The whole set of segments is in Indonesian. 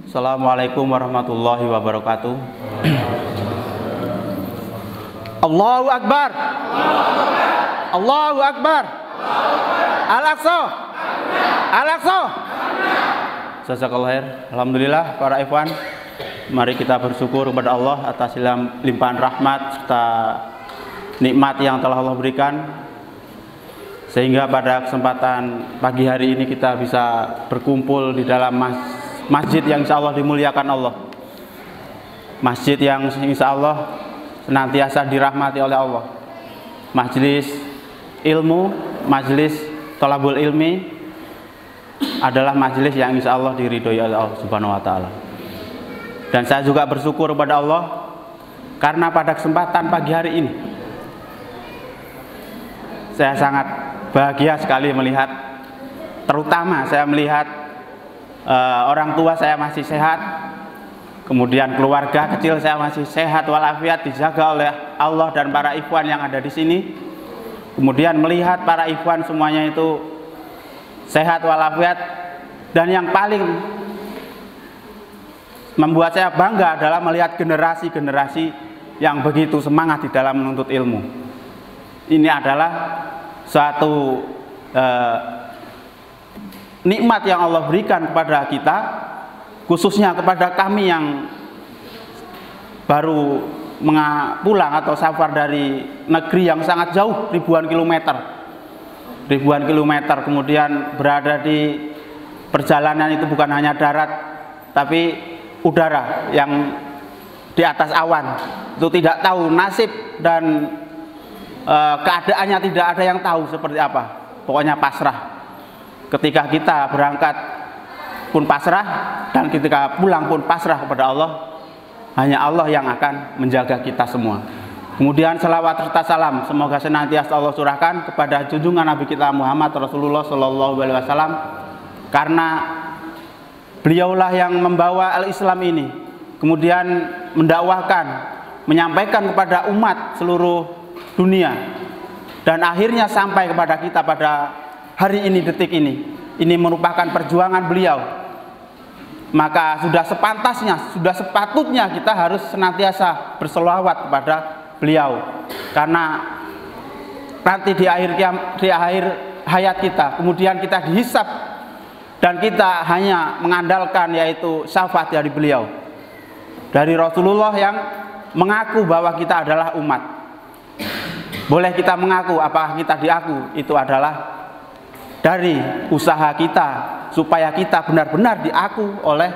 Assalamualaikum warahmatullahi wabarakatuh. Allahu Akbar. Allahu Akbar. Al-Aqsa. Al-Aqsa. Jazakallahu khair. Alhamdulillah para ikhwan, mari kita bersyukur kepada Allah atas limpahan rahmat serta nikmat yang telah Allah berikan, sehingga pada kesempatan pagi hari ini kita bisa berkumpul di dalam masjid yang insya Allah dimuliakan Allah, masjid yang insya Allah senantiasa dirahmati oleh Allah, majelis ilmu, majelis thalabul ilmi adalah majelis yang insya Allah diridhoi oleh Allah Subhanahu wa Ta'ala. Dan saya juga bersyukur kepada Allah karena pada kesempatan pagi hari ini saya sangat bahagia sekali melihat, terutama saya melihat orang tua saya masih sehat, kemudian keluarga kecil saya masih sehat walafiat, dijaga oleh Allah dan para ikhwan yang ada di sini. Kemudian melihat para ikhwan semuanya itu sehat walafiat, dan yang paling membuat saya bangga adalah melihat generasi-generasi yang begitu semangat di dalam menuntut ilmu. Ini adalah suatu nikmat yang Allah berikan kepada kita, khususnya kepada kami yang baru pulang atau safar dari negeri yang sangat jauh, ribuan kilometer, kemudian berada di perjalanan itu bukan hanya darat tapi udara yang di atas awan, itu tidak tahu nasib dan keadaannya, tidak ada yang tahu seperti apa, pokoknya pasrah. Ketika kita berangkat pun pasrah, dan ketika pulang pun pasrah kepada Allah. Hanya Allah yang akan menjaga kita semua. Kemudian selawat serta salam semoga senantiasa Allah curahkan kepada junjungan Nabi kita Muhammad Rasulullah Shallallahu Alaihi Wasallam, karena beliaulah yang membawa al-Islam ini, kemudian mendakwahkan, menyampaikan kepada umat seluruh dunia, dan akhirnya sampai kepada kita pada hari ini, detik ini. Ini merupakan perjuangan beliau. Maka sudah sepantasnya, sudah sepatutnya kita harus senantiasa berselawat kepada beliau, karena nanti di akhir hayat kita, kemudian kita dihisab dan kita hanya mengandalkan yaitu syafaat dari beliau, dari Rasulullah yang mengaku bahwa kita adalah umat. Boleh kita mengaku, apakah kita diaku, itu adalah dari usaha kita supaya kita benar-benar diaku oleh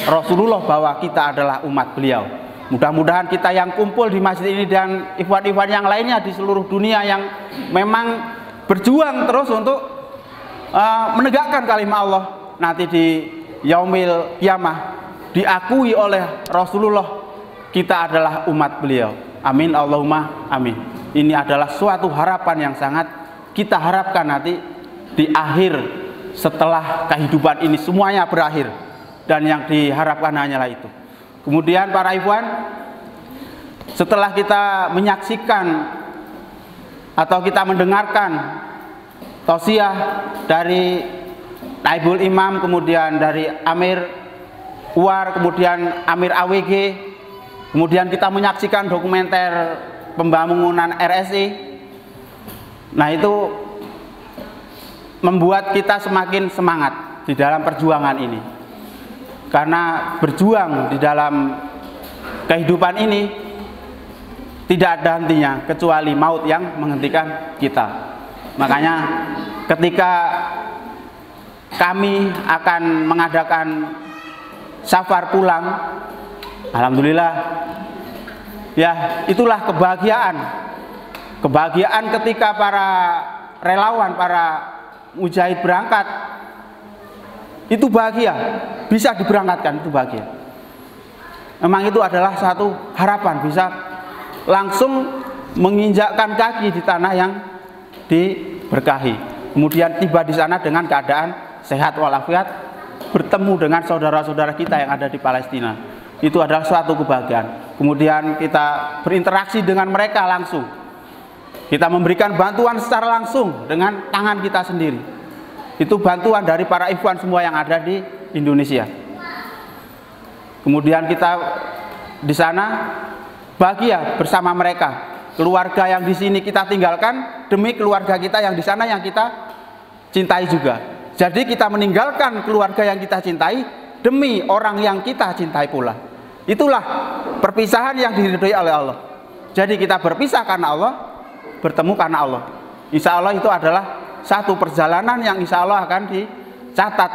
Rasulullah bahwa kita adalah umat beliau. Mudah-mudahan kita yang kumpul di masjid ini dan ikhwan-ikhwan yang lainnya di seluruh dunia yang memang berjuang terus untuk menegakkan kalimat Allah, nanti di yaumil qiyamah diakui oleh Rasulullah kita adalah umat beliau. Amin Allahumma amin. Ini adalah suatu harapan yang sangat kita harapkan nanti di akhir, setelah kehidupan ini semuanya berakhir, dan yang diharapkan hanyalah itu. Kemudian para ikhwan, setelah kita menyaksikan atau kita mendengarkan tausiah dari Naibul Imam, kemudian dari Amir Uwar, kemudian Amir AWG, kemudian kita menyaksikan dokumenter pembangunan RSI, nah itu membuat kita semakin semangat di dalam perjuangan ini, karena berjuang di dalam kehidupan ini tidak ada hentinya kecuali maut yang menghentikan kita. Makanya ketika kami akan mengadakan safar pulang, alhamdulillah ya, itulah kebahagiaan ketika para relawan, para mujahid berangkat, itu bahagia, bisa diberangkatkan, itu bahagia. Memang itu adalah satu harapan, bisa langsung menginjakkan kaki di tanah yang diberkahi, kemudian tiba di sana dengan keadaan sehat walafiat, bertemu dengan saudara-saudara kita yang ada di Palestina. Itu adalah suatu kebahagiaan. Kemudian kita berinteraksi dengan mereka langsung, kita memberikan bantuan secara langsung dengan tangan kita sendiri. Itu bantuan dari para ikhwan semua yang ada di Indonesia. Kemudian kita di sana bahagia bersama mereka. Keluarga yang di sini kita tinggalkan demi keluarga kita yang di sana yang kita cintai juga. Jadi kita meninggalkan keluarga yang kita cintai demi orang yang kita cintai pula. Itulah perpisahan yang diridhoi oleh Allah. Jadi kita berpisah karena Allah, bertemu karena Allah. Insya Allah itu adalah satu perjalanan yang insya Allah akan dicatat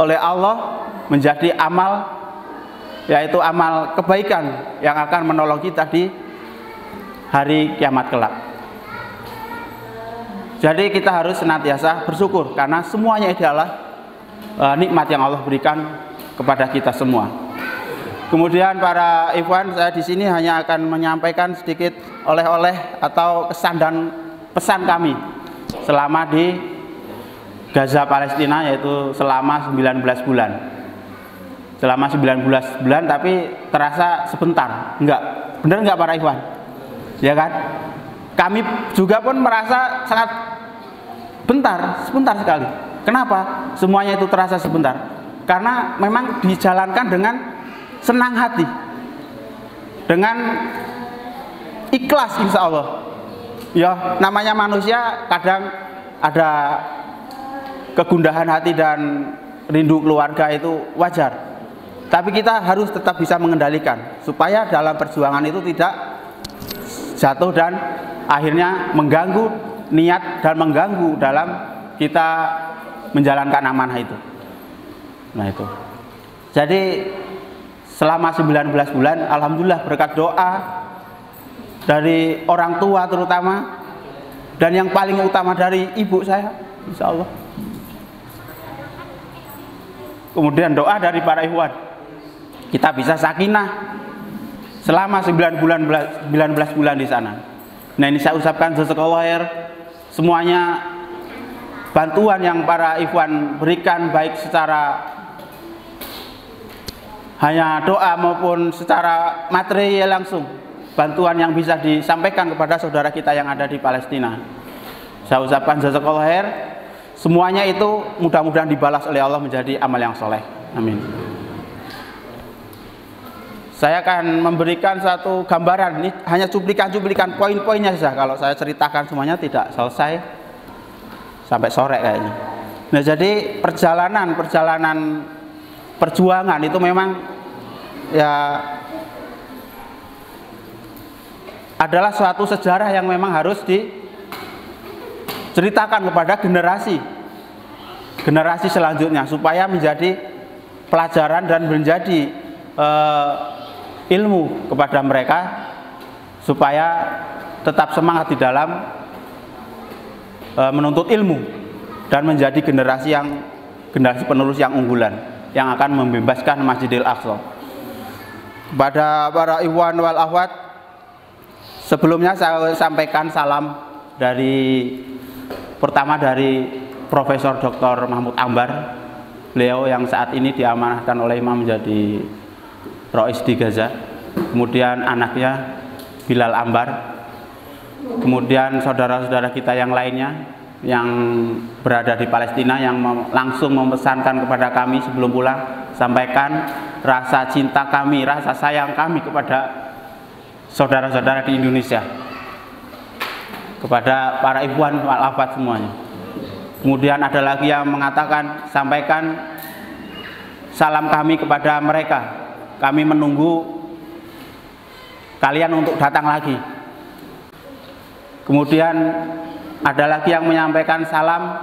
oleh Allah menjadi amal, yaitu amal kebaikan yang akan menolong kita di hari kiamat kelak. Jadi kita harus senantiasa bersyukur karena semuanya adalah nikmat yang Allah berikan kepada kita semua. Kemudian para ikhwan, saya di sini hanya akan menyampaikan sedikit oleh-oleh atau kesan dan pesan kami selama di Gaza Palestina, yaitu selama 19 bulan. Selama 19 bulan tapi terasa sebentar. Benar enggak para ikhwan? Ya kan? Kami juga pun merasa sangat sebentar sekali. Kenapa? Semuanya itu terasa sebentar. Karena memang dijalankan dengan senang hati, dengan ikhlas insya Allah. Ya, namanya manusia kadang ada kegundahan hati dan rindu keluarga, itu wajar. Tapi kita harus tetap bisa mengendalikan supaya dalam perjuangan itu tidak jatuh dan akhirnya mengganggu niat dan mengganggu dalam kita menjalankan amanah itu. Nah itu. Jadi selama 19 bulan alhamdulillah berkat doa dari orang tua terutama, dan yang paling utama dari ibu saya, insya Allah. Kemudian doa dari para ikhwan, kita bisa sakinah selama 19 bulan di sana. Nah ini saya ucapkan jazakallahu khair semuanya, bantuan yang para ikhwan berikan baik secara hanya doa maupun secara material langsung, bantuan yang bisa disampaikan kepada saudara kita yang ada di Palestina. Saya ucapkan jazakallahu khair. Semuanya itu mudah-mudahan dibalas oleh Allah menjadi amal yang soleh. Amin. Saya akan memberikan satu gambaran, ini hanya cuplikan-cuplikan poin-poinnya saja. Kalau saya ceritakan semuanya tidak selesai sampai sore kayaknya. Nah jadi perjalanan perjuangan itu memang ya adalah suatu sejarah yang memang harus diceritakan kepada generasi selanjutnya supaya menjadi pelajaran dan menjadi ilmu kepada mereka supaya tetap semangat di dalam menuntut ilmu dan menjadi generasi penerus yang unggulan yang akan membebaskan Masjidil Aqsa. Kepada para ikhwan wal akhwat, sebelumnya saya sampaikan salam pertama dari Profesor Dr. Mahmud Ambar, beliau yang saat ini diamanahkan oleh Imam menjadi Rois di Gaza. Kemudian anaknya Bilal Ambar, kemudian saudara-saudara kita yang lainnya yang berada di Palestina yang langsung memesankan kepada kami sebelum pulang, sampaikan rasa cinta kami, rasa sayang kami kepada saudara-saudara di Indonesia, kepada para ikhwan wal akhwat semuanya. Kemudian ada lagi yang mengatakan, sampaikan salam kami kepada mereka, kami menunggu kalian untuk datang lagi. Kemudian ada lagi yang menyampaikan salam,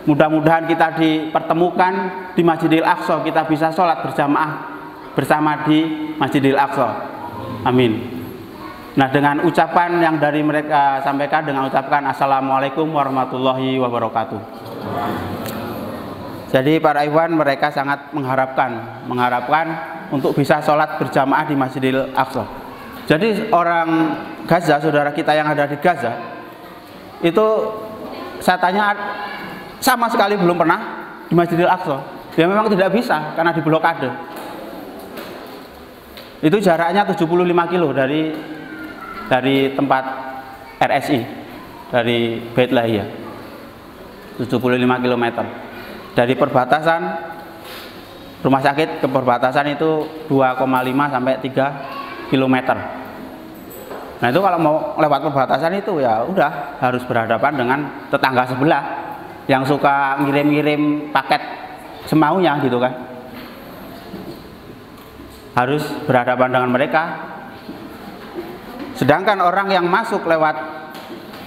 mudah-mudahan kita dipertemukan di Masjidil Aqsa, kita bisa sholat berjamaah bersama di Masjidil Aqsa. Amin. Nah dengan ucapan yang dari mereka sampaikan, dengan ucapkan Assalamualaikum warahmatullahi wabarakatuh. Jadi para ikhwan mereka sangat mengharapkan untuk bisa sholat berjamaah di Masjidil Aqsa. Jadi orang Gaza, saudara kita yang ada di Gaza, itu saya tanya sama sekali belum pernah di Masjidil Aqsa. Ya memang tidak bisa karena diblokade. Itu jaraknya 75 kilo dari tempat RSI, dari Beit Lahia, 75 km dari perbatasan rumah sakit ke perbatasan itu 2,5 sampai 3 km. Nah itu kalau mau lewat perbatasan itu ya udah harus berhadapan dengan tetangga sebelah yang suka ngirim-ngirim paket semaunya gitu kan. Harus berhadapan dengan mereka. Sedangkan orang yang masuk lewat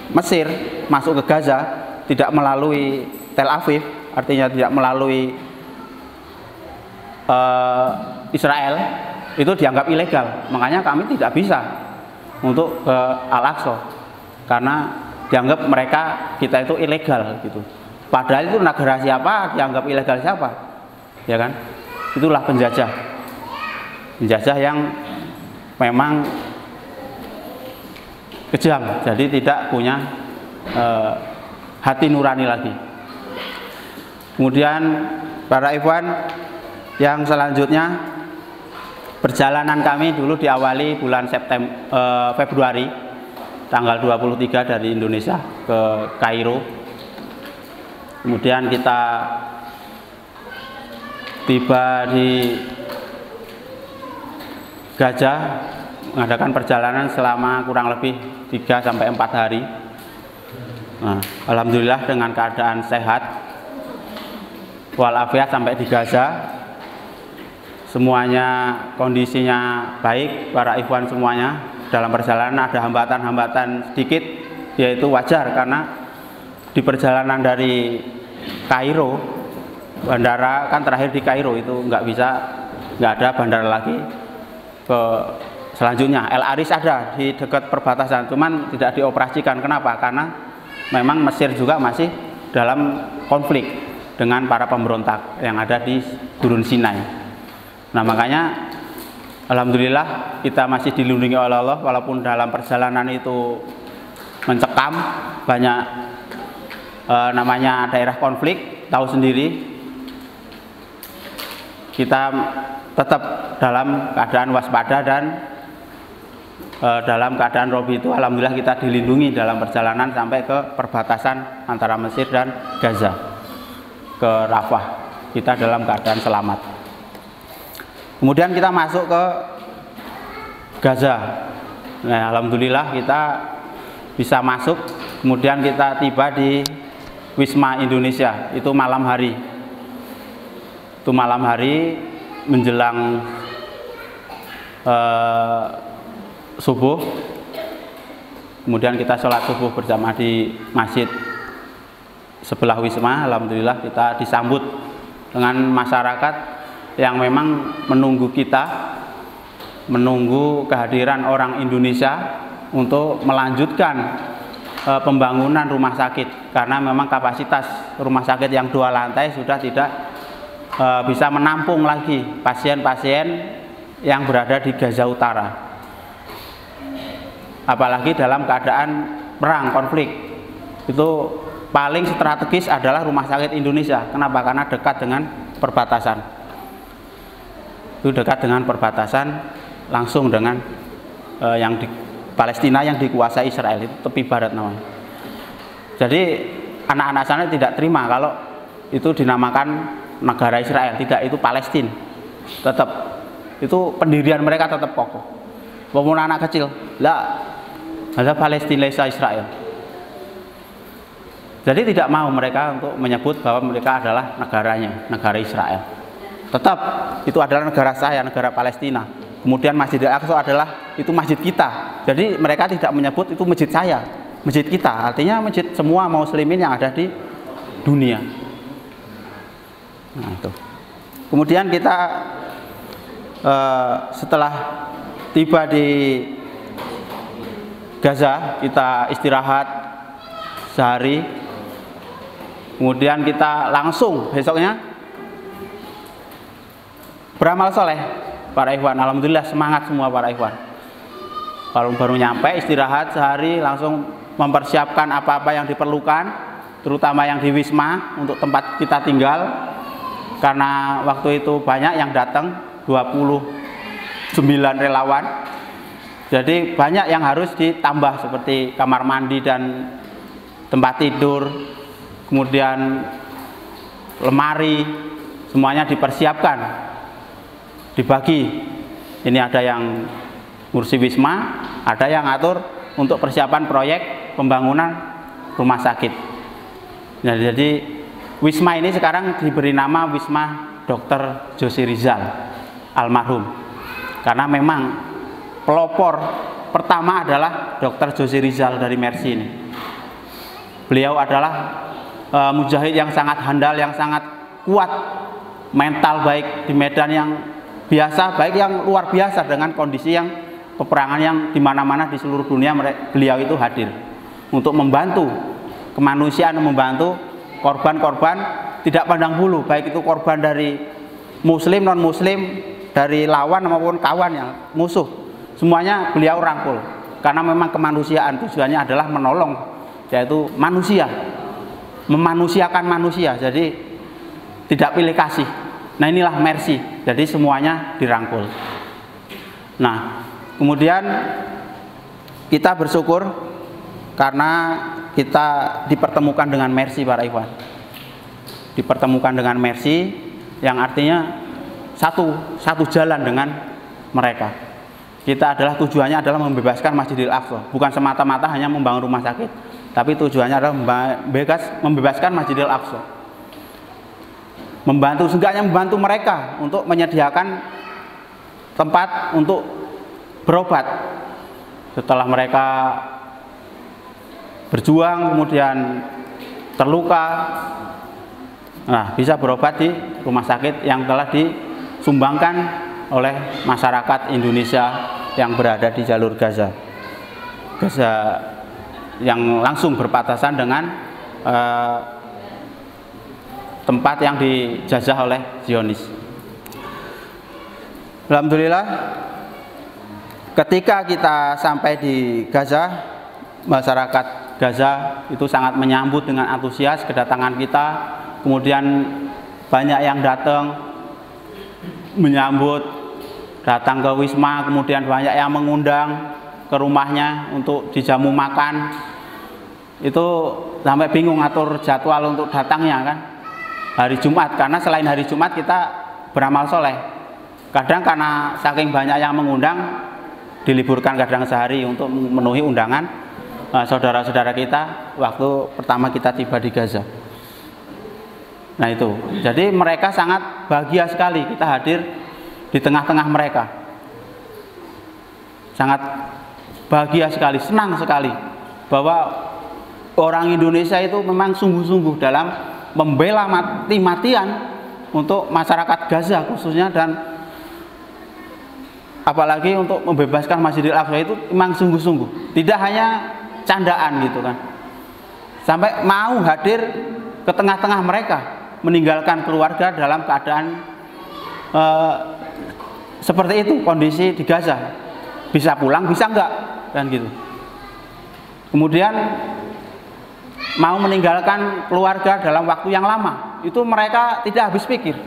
Mesir, masuk ke Gaza, tidak melalui Tel Aviv, artinya tidak melalui Israel, itu dianggap ilegal. Makanya kami tidak bisa untuk ke Al-Aqsa karena dianggap kita itu ilegal gitu. Padahal itu negara siapa, dianggap ilegal siapa, ya kan? Itulah penjajah yang memang kejam, jadi tidak punya hati nurani lagi. Kemudian para ikhwan, yang selanjutnya perjalanan kami dulu diawali bulan Februari tanggal 23 dari Indonesia ke Kairo. Kemudian kita tiba di Gaza, mengadakan perjalanan selama kurang lebih 3 sampai 4 hari. Nah, alhamdulillah dengan keadaan sehat walafiat sampai di Gaza. Semuanya kondisinya baik, para ikhwan semuanya. Dalam perjalanan ada hambatan-hambatan sedikit, yaitu wajar karena di perjalanan dari Kairo, bandara kan terakhir di Kairo itu nggak ada bandara lagi ke selanjutnya. El Aris ada di dekat perbatasan, cuman tidak dioperasikan. Kenapa? Karena memang Mesir juga masih dalam konflik dengan para pemberontak yang ada di Gurun Sinai. Nah makanya alhamdulillah kita masih dilindungi oleh Allah, walaupun dalam perjalanan itu mencekam, banyak namanya daerah konflik, tahu sendiri. Kita tetap dalam keadaan waspada dan dalam keadaan robi itu alhamdulillah kita dilindungi dalam perjalanan sampai ke perbatasan antara Mesir dan Gaza, ke Rafah. Kita dalam keadaan selamat. Kemudian kita masuk ke Gaza. Nah, alhamdulillah kita bisa masuk. Kemudian kita tiba di Wisma Indonesia. Itu malam hari. Itu malam hari menjelang subuh. Kemudian kita sholat subuh berjamaah di masjid sebelah Wisma. Alhamdulillah kita disambut dengan masyarakat yang memang menunggu kehadiran orang Indonesia untuk melanjutkan pembangunan rumah sakit, karena memang kapasitas rumah sakit yang 2 lantai sudah tidak bisa menampung lagi pasien-pasien yang berada di Gaza Utara, apalagi dalam keadaan perang, konflik. Itu paling strategis adalah rumah sakit Indonesia. Kenapa? Karena dekat dengan perbatasan. Itu dekat dengan perbatasan langsung dengan yang di Palestina yang dikuasai Israel, itu tepi barat namanya. Jadi anak-anak sana tidak terima kalau itu dinamakan negara Israel, tidak, itu Palestina. Tetap itu pendirian mereka tetap kokoh. Walaupun anak kecil, ada Palestina Israel. Jadi tidak mau mereka untuk menyebut bahwa mereka adalah negaranya, negara Israel. Tetap itu adalah negara saya, negara Palestina. Kemudian Masjid Al-Aqsa adalah itu masjid kita. Jadi mereka tidak menyebut itu masjid saya, masjid kita. Artinya masjid semua muslimin yang ada di dunia. Nah, itu. Kemudian kita setelah tiba di Gaza, kita istirahat sehari. Kemudian kita langsung besoknya beramal soleh, para ikhwan. Alhamdulillah semangat semua para ikhwan. Kalau baru nyampe istirahat sehari, langsung mempersiapkan apa-apa yang diperlukan, terutama yang di Wisma untuk tempat kita tinggal. Karena waktu itu banyak yang datang, 29 relawan. Jadi banyak yang harus ditambah seperti kamar mandi dan tempat tidur, kemudian lemari, semuanya dipersiapkan, dibagi. Ini ada yang ngurusi wisma, ada yang ngatur untuk persiapan proyek pembangunan rumah sakit. Nah, jadi wisma ini sekarang diberi nama Wisma Dr. Josi Rizal almarhum, karena memang pelopor pertama adalah Dr. Josi Rizal dari Mercy ini. Beliau adalah mujahid yang sangat handal, yang sangat kuat mental, baik di medan yang biasa, baik yang luar biasa, dengan kondisi yang peperangan yang dimana-mana di seluruh dunia beliau itu hadir untuk membantu kemanusiaan, membantu korban-korban tidak pandang bulu, baik itu korban dari muslim, non muslim, dari lawan maupun kawan yang musuh, semuanya beliau rangkul, karena memang kemanusiaan tujuannya adalah menolong, yaitu manusia, memanusiakan manusia, jadi tidak pilih kasih. Nah, inilah Mercy, jadi semuanya dirangkul. Nah, kemudian kita bersyukur karena kita dipertemukan dengan Mercy, para ikhwan. Dipertemukan dengan Mercy, yang artinya satu jalan dengan mereka. Kita adalah tujuannya adalah membebaskan Masjidil Aqsa, bukan semata-mata hanya membangun rumah sakit, tapi tujuannya adalah membebaskan Masjidil Aqsa. Membantu, seenggaknya membantu mereka untuk menyediakan tempat untuk berobat setelah mereka berjuang kemudian terluka. Nah, bisa berobat di rumah sakit yang telah disumbangkan oleh masyarakat Indonesia yang berada di jalur Gaza yang langsung berbatasan dengan tempat yang dijajah oleh Zionis. Alhamdulillah, ketika kita sampai di Gaza, masyarakat Gaza itu sangat menyambut dengan antusias kedatangan kita. Kemudian banyak yang datang menyambut, datang ke wisma, kemudian banyak yang mengundang ke rumahnya untuk dijamu makan. Itu sampai bingung atur jadwal untuk datangnya kan, hari Jumat, karena selain hari Jumat kita beramal soleh. Kadang karena saking banyak yang mengundang, diliburkan kadang sehari untuk memenuhi undangan saudara-saudara kita waktu pertama kita tiba di Gaza. Nah itu, jadi mereka sangat bahagia sekali kita hadir di tengah-tengah mereka. Sangat bahagia sekali, senang sekali bahwa orang Indonesia itu memang sungguh-sungguh dalam membela mati-matian untuk masyarakat Gaza khususnya, dan apalagi untuk membebaskan Masjidil Aqsa itu memang sungguh-sungguh, tidak hanya candaan gitu kan, sampai mau hadir ke tengah-tengah mereka, meninggalkan keluarga dalam keadaan seperti itu kondisi di Gaza, bisa pulang bisa enggak kan gitu. Kemudian mau meninggalkan keluarga dalam waktu yang lama, itu mereka tidak habis pikir,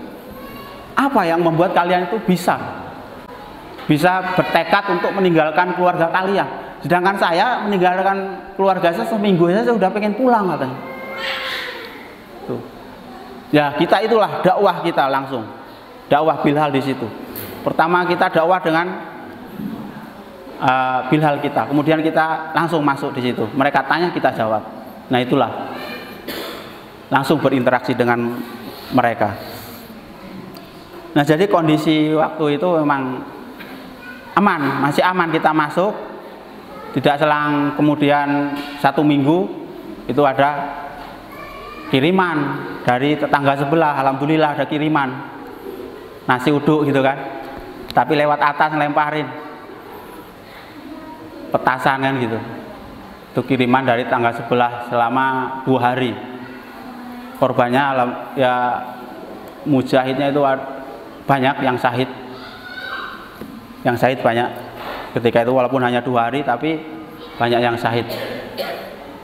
apa yang membuat kalian itu bisa bertekad untuk meninggalkan keluarga kalian, sedangkan saya meninggalkan keluarga saya seminggu saja sudah pengen pulang katanya. Tuh. Ya, kita itulah dakwah kita langsung, dakwah Bilhal di situ. Pertama kita dakwah dengan Bilhal kita, kemudian kita langsung masuk di situ. Mereka tanya kita jawab. Nah itulah, langsung berinteraksi dengan mereka. Nah jadi kondisi waktu itu memang aman, masih aman kita masuk. Tidak selang kemudian 1 minggu itu ada kiriman dari tetangga sebelah. Alhamdulillah ada kiriman nasi uduk gitu kan, tapi lewat atas ngelemparin petasan kan gitu. Itu kiriman dari tangga sebelah selama 2 hari. Korbannya ya mujahidnya itu banyak, yang syahid banyak ketika itu, walaupun hanya 2 hari tapi banyak yang syahid.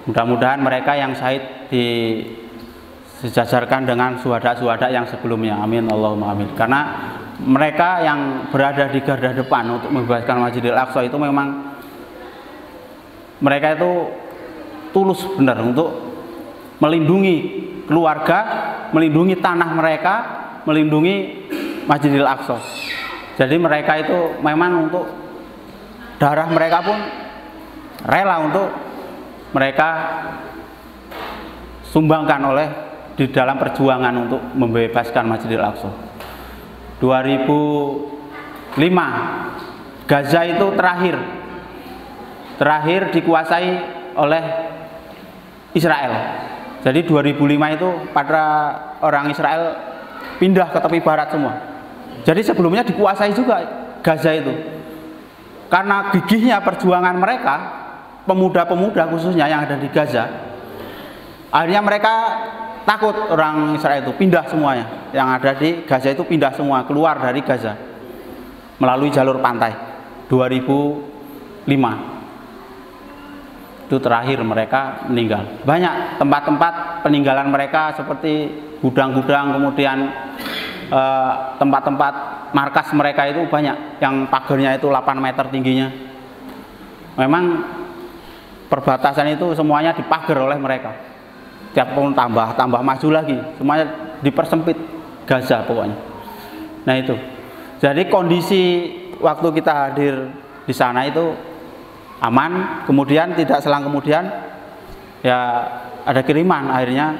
Mudah-mudahan mereka yang syahid disejajarkan dengan syuhada-syuhada yang sebelumnya, amin Allahumma amin. Karena mereka yang berada di garda depan untuk membebaskan Masjidil Aqsa itu memang mereka itu tulus benar untuk melindungi keluarga, melindungi tanah mereka, melindungi Masjidil Aqsa. Jadi mereka itu memang untuk darah mereka pun rela untuk mereka sumbangkan oleh di dalam perjuangan untuk membebaskan Masjidil Aqsa. 2005 Gaza itu terakhir dikuasai oleh Israel. Jadi 2005 itu para orang Israel pindah ke tepi barat semua. Jadi sebelumnya dikuasai juga Gaza itu. Karena gigihnya perjuangan mereka, pemuda-pemuda khususnya yang ada di Gaza, akhirnya mereka takut, orang Israel itu pindah semuanya. Yang ada di Gaza itu pindah semua, keluar dari Gaza melalui jalur pantai. 2005 itu terakhir mereka meninggal. Banyak tempat-tempat peninggalan mereka seperti gudang-gudang, kemudian tempat-tempat markas mereka itu banyak yang pagarnya itu 8 meter tingginya. Memang perbatasan itu semuanya dipagar oleh mereka. Tiap tahun tambah maju lagi, semuanya dipersempit Gaza pokoknya. Nah itu. Jadi kondisi waktu kita hadir di sana itu aman, kemudian tidak selang kemudian ya ada kiriman, akhirnya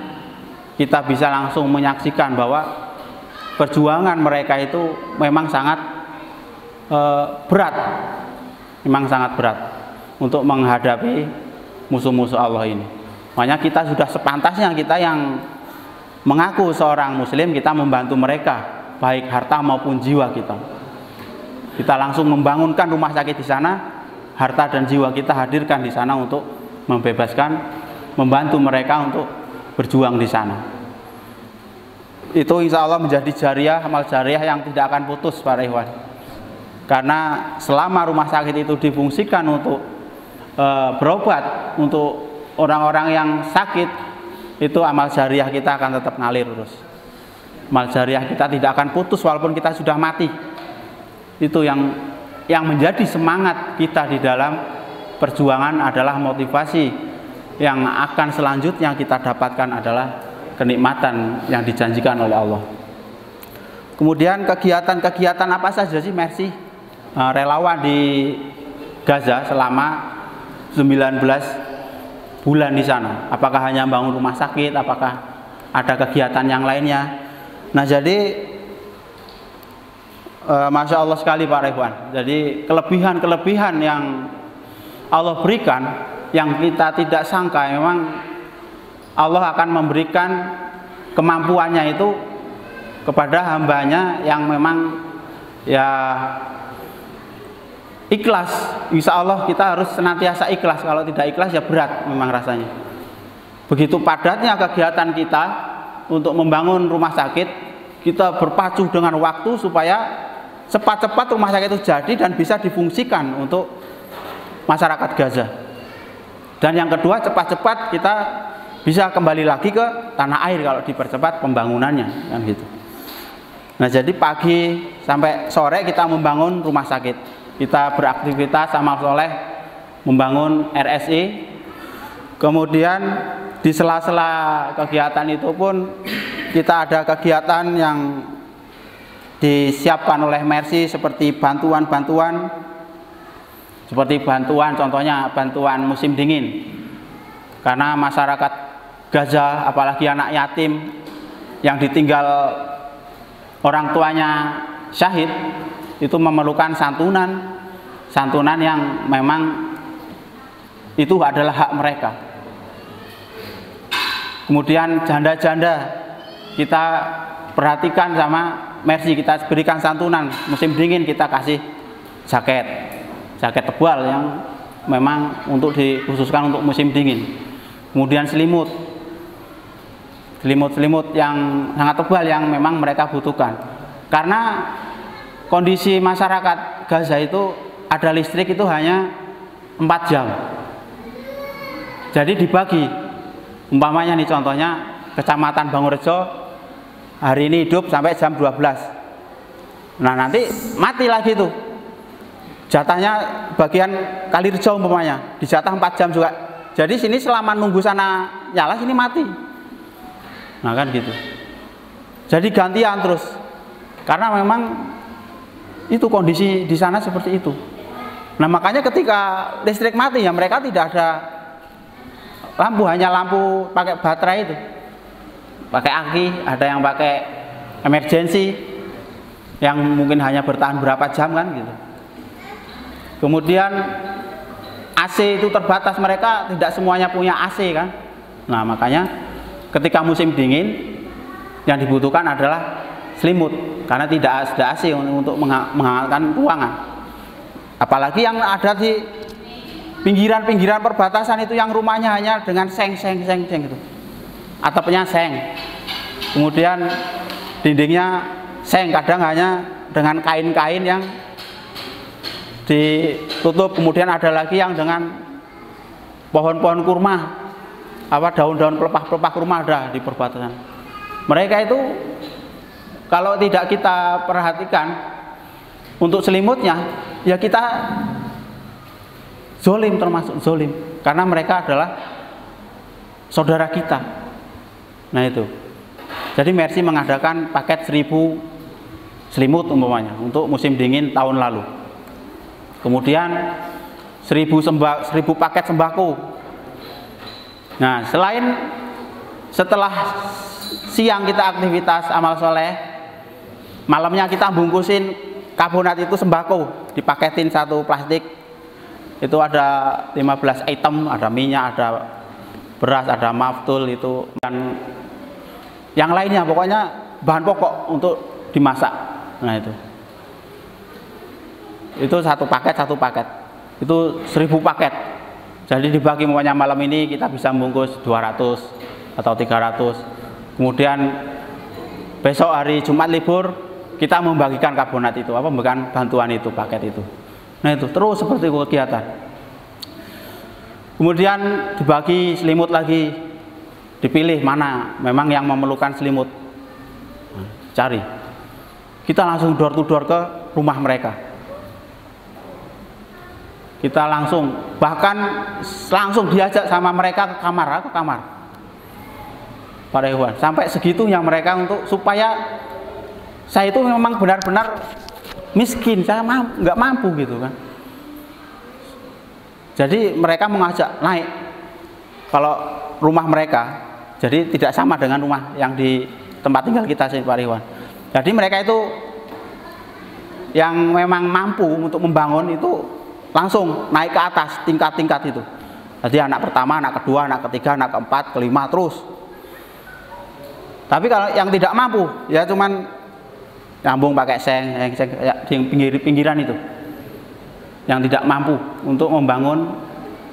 kita bisa langsung menyaksikan bahwa perjuangan mereka itu memang sangat berat, memang sangat berat untuk menghadapi musuh-musuh Allah ini. Makanya kita sudah sepantasnya, kita yang mengaku seorang muslim, kita membantu mereka baik harta maupun jiwa kita. Kita langsung membangunkan rumah sakit di sana, harta dan jiwa kita hadirkan di sana untuk membebaskan, membantu mereka untuk berjuang di sana. Itu insya Allah menjadi jariah, amal jariah yang tidak akan putus para ikhwan. Karena selama rumah sakit itu difungsikan untuk berobat untuk orang-orang yang sakit, itu amal jariah kita akan tetap ngalir terus. Amal jariah kita tidak akan putus walaupun kita sudah mati. Itu yang menjadi semangat kita di dalam perjuangan adalah motivasi yang akan selanjutnya kita dapatkan adalah kenikmatan yang dijanjikan oleh Allah. Kemudian kegiatan-kegiatan apa saja sih Mercy relawan di Gaza selama 19 bulan di sana? Apakah hanya bangun rumah sakit, apakah ada kegiatan yang lainnya? Nah jadi Masya Allah sekali Pak Rewan. Jadi kelebihan-kelebihan yang Allah berikan yang kita tidak sangka, memang Allah akan memberikan kemampuannya itu kepada hambanya yang memang ya ikhlas. Insya Allah kita harus senantiasa ikhlas. Kalau tidak ikhlas ya berat memang rasanya. Begitu padatnya kegiatan kita untuk membangun rumah sakit, kita berpacu dengan waktu supaya cepat-cepat rumah sakit itu jadi dan bisa difungsikan untuk masyarakat Gaza. Dan yang kedua, cepat-cepat kita bisa kembali lagi ke tanah air kalau dipercepat pembangunannya, kan gitu. Nah jadi pagi sampai sore kita membangun rumah sakit, kita beraktivitas amal soleh, membangun RSI. Kemudian di sela-sela kegiatan itu pun kita ada kegiatan yang disiapkan oleh Mercy seperti bantuan-bantuan, contohnya bantuan musim dingin, karena masyarakat Gaza apalagi anak yatim yang ditinggal orang tuanya syahid itu memerlukan santunan yang memang itu adalah hak mereka. Kemudian janda-janda kita perhatikan sama Mercy, kita berikan santunan. Musim dingin kita kasih jaket tebal yang memang dikhususkan untuk musim dingin. Kemudian selimut yang sangat tebal yang memang mereka butuhkan. Karena kondisi masyarakat Gaza itu ada listrik itu hanya 4 jam. Jadi dibagi. Umpamanya nih contohnya Kecamatan Bangurejo hari ini hidup sampai jam 12. Nah nanti mati lagi tuh. Jatahnya bagian Kalirejo umpamanya, dijatah 4 jam juga. Jadi sini selama nunggu sana nyala, sini mati. Nah kan gitu. Jadi gantian terus, karena memang itu kondisi di sana seperti itu. Nah makanya ketika listrik mati ya mereka tidak ada lampu, hanya lampu pakai baterai itu, pakai aki, ada yang pakai emergency yang mungkin hanya bertahan berapa jam kan gitu. Kemudian AC itu terbatas, mereka tidak semuanya punya AC kan. Nah makanya ketika musim dingin yang dibutuhkan adalah selimut, karena tidak ada AC untuk menghangatkan ruangan. Apalagi yang ada di pinggiran-pinggiran perbatasan itu yang rumahnya hanya dengan seng gitu. Atapnya seng. Kemudian dindingnya seng, kadang hanya dengan kain-kain yang ditutup. Kemudian ada lagi yang dengan pohon-pohon kurma, daun-daun pelepah-pelepah kurma ada di perbatasan. Mereka itu kalau tidak kita perhatikan untuk selimutnya, ya kita zolim, termasuk zolim, karena mereka adalah saudara kita. Nah itu, jadi Mercy mengadakan paket 1000 selimut umpamanya untuk musim dingin tahun lalu. Kemudian 1000 paket sembako. Nah setelah siang kita aktivitas amal soleh, malamnya kita bungkusin karbonat itu sembako, dipaketin satu plastik. Itu ada 15 item, ada minyak, ada beras, ada maftul itu, dan yang lainnya, pokoknya bahan pokok untuk dimasak. Nah itu satu paket itu 1000 paket. Jadi dibagi, pokoknya malam ini kita bisa membungkus 200 atau 300. Kemudian besok hari Jumat libur kita membagikan karbonat itu, memberikan bantuan itu, paket itu. Nah itu terus seperti itu kegiatan. Kemudian dibagi selimut lagi, dipilih mana memang yang memerlukan selimut, cari. Kita langsung door to door ke rumah mereka. Kita bahkan langsung diajak sama mereka ke kamar. Para hewan, sampai segitunya mereka supaya saya itu memang benar-benar miskin, saya nggak mampu gitu kan. Jadi mereka mengajak naik kalau rumah mereka, jadi tidak sama dengan rumah yang di tempat tinggal kita sih para hewan. Jadi mereka itu yang memang mampu untuk membangun itu langsung naik ke atas tingkat-tingkat itu. Jadi anak pertama, anak kedua, anak ketiga, anak keempat, kelima terus. Tapi kalau yang tidak mampu, ya cuman nyambung pakai seng di pinggiran itu, yang tidak mampu untuk membangun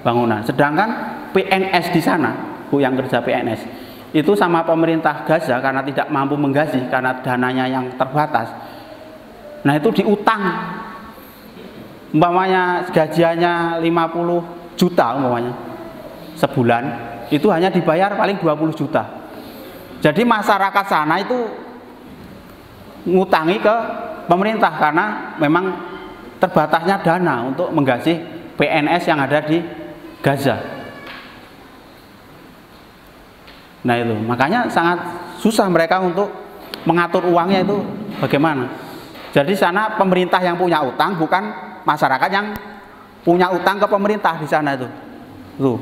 bangunan. Sedangkan PNS di sana, Bu yang kerja PNS, itu sama pemerintah Gaza karena tidak mampu menggaji karena dananya yang terbatas. Nah itu diutang, umpamanya gajiannya 50 juta umpamanya sebulan, itu hanya dibayar paling 20 juta. Jadi masyarakat sana itu ngutangi ke pemerintah karena memang terbatasnya dana untuk menggaji PNS yang ada di Gaza. Nah itu makanya sangat susah mereka untuk mengatur uangnya itu bagaimana. Jadi sana pemerintah yang punya utang, bukan masyarakat yang punya utang ke pemerintah di sana itu. Tuh.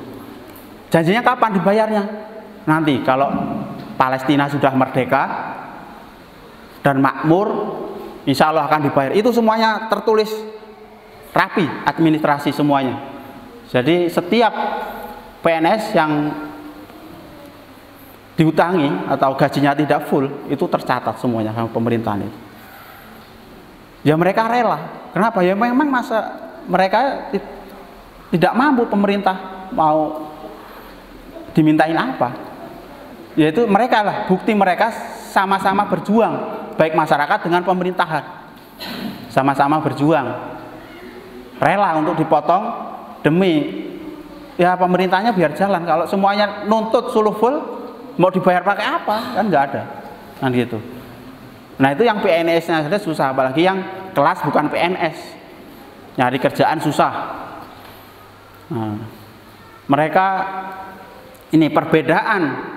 Janjinya kapan dibayarnya? Nanti kalau Palestina sudah merdeka dan makmur, insya Allah akan dibayar. Itu semuanya tertulis rapi, administrasi semuanya. Jadi setiap PNS yang diutangi atau gajinya tidak full itu tercatat semuanya sama pemerintahan itu. Ya mereka rela. Kenapa? Ya memang mereka tidak mampu, pemerintah mau dimintain apa. Yaitu mereka lah, bukti mereka sama-sama berjuang, baik masyarakat dengan pemerintahan, sama-sama berjuang, rela untuk dipotong demi ya pemerintahnya biar jalan. Kalau semuanya nuntut suluh full, mau dibayar pakai apa? Kan nggak ada, kan gitu. Nah itu yang PNS-nya saja susah, apalagi yang kelas bukan PNS, nyari kerjaan susah. Nah, mereka ini perbedaan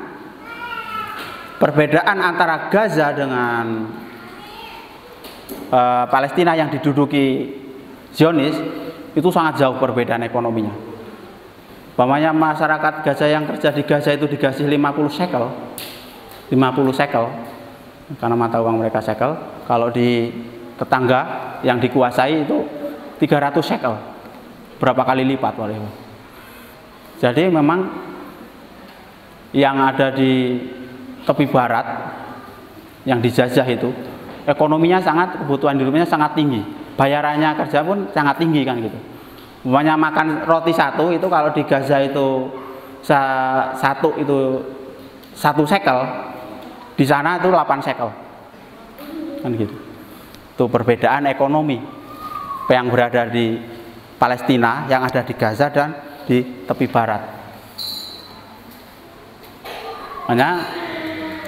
perbedaan antara Gaza dengan Palestina yang diduduki Zionis itu sangat jauh perbedaan ekonominya. Umpamanya masyarakat Gaza yang kerja di Gaza itu digaji 50 shekel, 50 shekel, karena mata uang mereka shekel. Kalau di tetangga yang dikuasai itu 300 shekel, berapa kali lipat. Jadi memang yang ada di tepi barat yang dijajah itu ekonominya sangat, kebutuhan hidupnya sangat tinggi, bayarannya kerja pun sangat tinggi kan gitu. Umpamanya makan roti satu itu kalau di Gaza itu satu itu 1 shekel, di sana itu 8 shekel kan gitu. Itu perbedaan ekonomi yang berada di Palestina, yang ada di Gaza dan di tepi barat. Makanya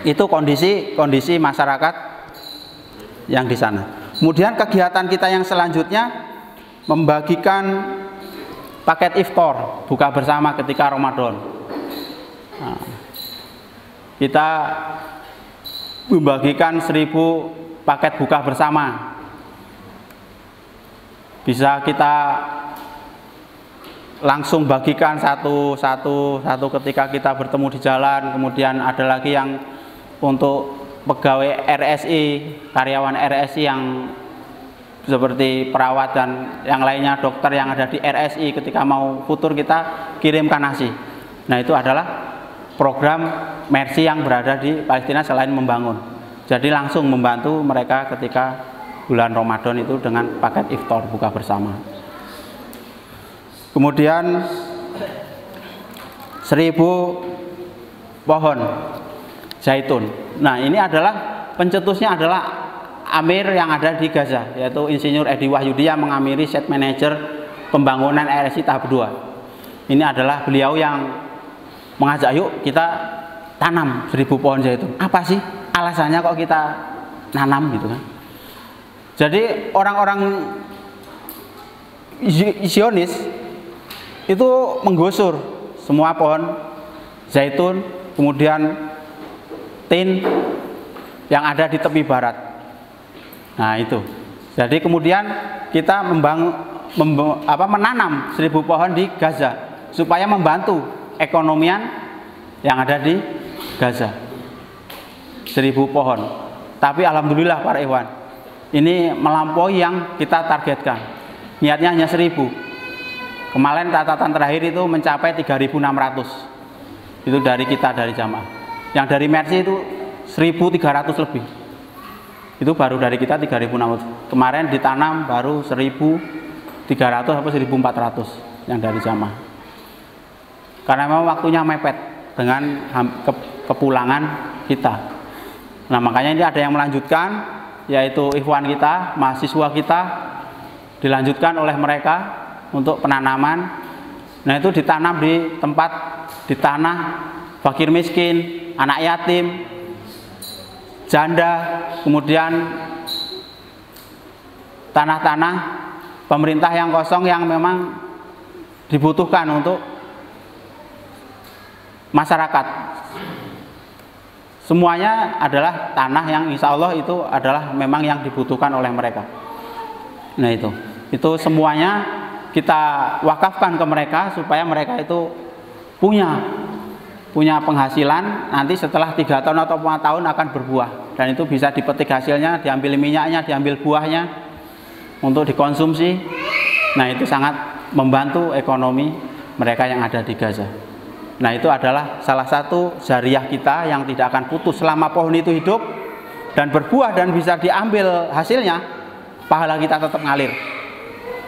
itu kondisi masyarakat yang di sana. Kemudian kegiatan kita yang selanjutnya membagikan paket iftar, buka bersama ketika Ramadan. Nah, kita membagikan 1000 paket buka bersama. Bisa kita langsung bagikan satu ketika kita bertemu di jalan. Kemudian ada lagi yang untuk pegawai RSI, karyawan RSI yang seperti perawat dan yang lainnya, dokter yang ada di RSI, ketika mau futur kita kirimkan nasi. Nah, itu adalah program Mercy yang berada di Palestina selain membangun. Jadi langsung membantu mereka ketika bulan Ramadan itu dengan paket iftar, buka bersama. Kemudian 1000 pohon zaitun. Nah, ini adalah pencetusnya adalah Amir yang ada di Gaza, yaitu Insinyur Edi Wahyudi yang mengamiri set manager pembangunan RSI tahap 2. Ini adalah beliau yang mengajak, yuk kita tanam 1000 pohon zaitun. Apa sih alasannya kok kita nanam gitu kan? Jadi orang-orang Zionis itu menggusur semua pohon zaitun, kemudian tin yang ada di tepi barat. Nah, itu. Jadi kemudian kita menanam 1000 pohon di Gaza supaya membantu ekonomian yang ada di Gaza. 1000 pohon. Tapi alhamdulillah para ikhwan, ini melampaui yang kita targetkan. Niatnya hanya 1000. Kemarin catatan terakhir itu mencapai 3600. Itu dari kita, dari jamaah. Yang dari Mercy itu 1300 lebih. Itu baru dari kita 3600. Kemarin ditanam baru 1300 atau 1400 yang dari jamaah. Karena memang waktunya mepet dengan kepulangan kita. Nah, makanya ini ada yang melanjutkan, yaitu ikhwan kita, mahasiswa kita, dilanjutkan oleh mereka untuk penanaman. Nah, itu ditanam di tempat, di tanah fakir miskin, anak yatim, janda, kemudian tanah-tanah pemerintah yang kosong yang memang dibutuhkan untuk masyarakat. Semuanya adalah tanah yang insya Allah itu adalah memang yang dibutuhkan oleh mereka. Nah, itu semuanya kita wakafkan ke mereka supaya mereka itu punya penghasilan. Nanti setelah 3 tahun atau 4 tahun akan berbuah, dan itu bisa dipetik hasilnya, diambil minyaknya, diambil buahnya untuk dikonsumsi. Nah, itu sangat membantu ekonomi mereka yang ada di Gaza. Nah, itu adalah salah satu jariah kita yang tidak akan putus selama pohon itu hidup dan berbuah dan bisa diambil hasilnya. Pahala kita tetap ngalir.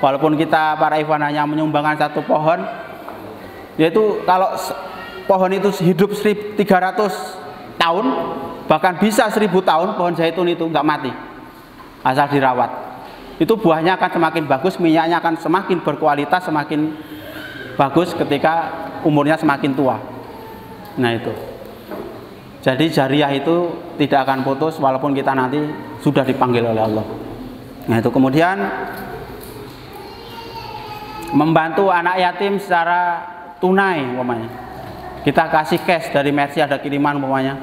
Walaupun kita para ikhwan hanya menyumbangkan 1 pohon, yaitu kalau pohon itu hidup 1300 tahun, bahkan bisa 1000 tahun, pohon zaitun itu nggak mati asal dirawat. Itu buahnya akan semakin bagus, minyaknya akan semakin berkualitas, semakin bagus ketika umurnya semakin tua. Nah, itu. Jadi jariah itu tidak akan putus walaupun kita nanti sudah dipanggil oleh Allah. Nah, itu. Kemudian membantu anak yatim secara tunai umpamanya. Kita kasih cash dari Mercy, ada kiriman umpamanya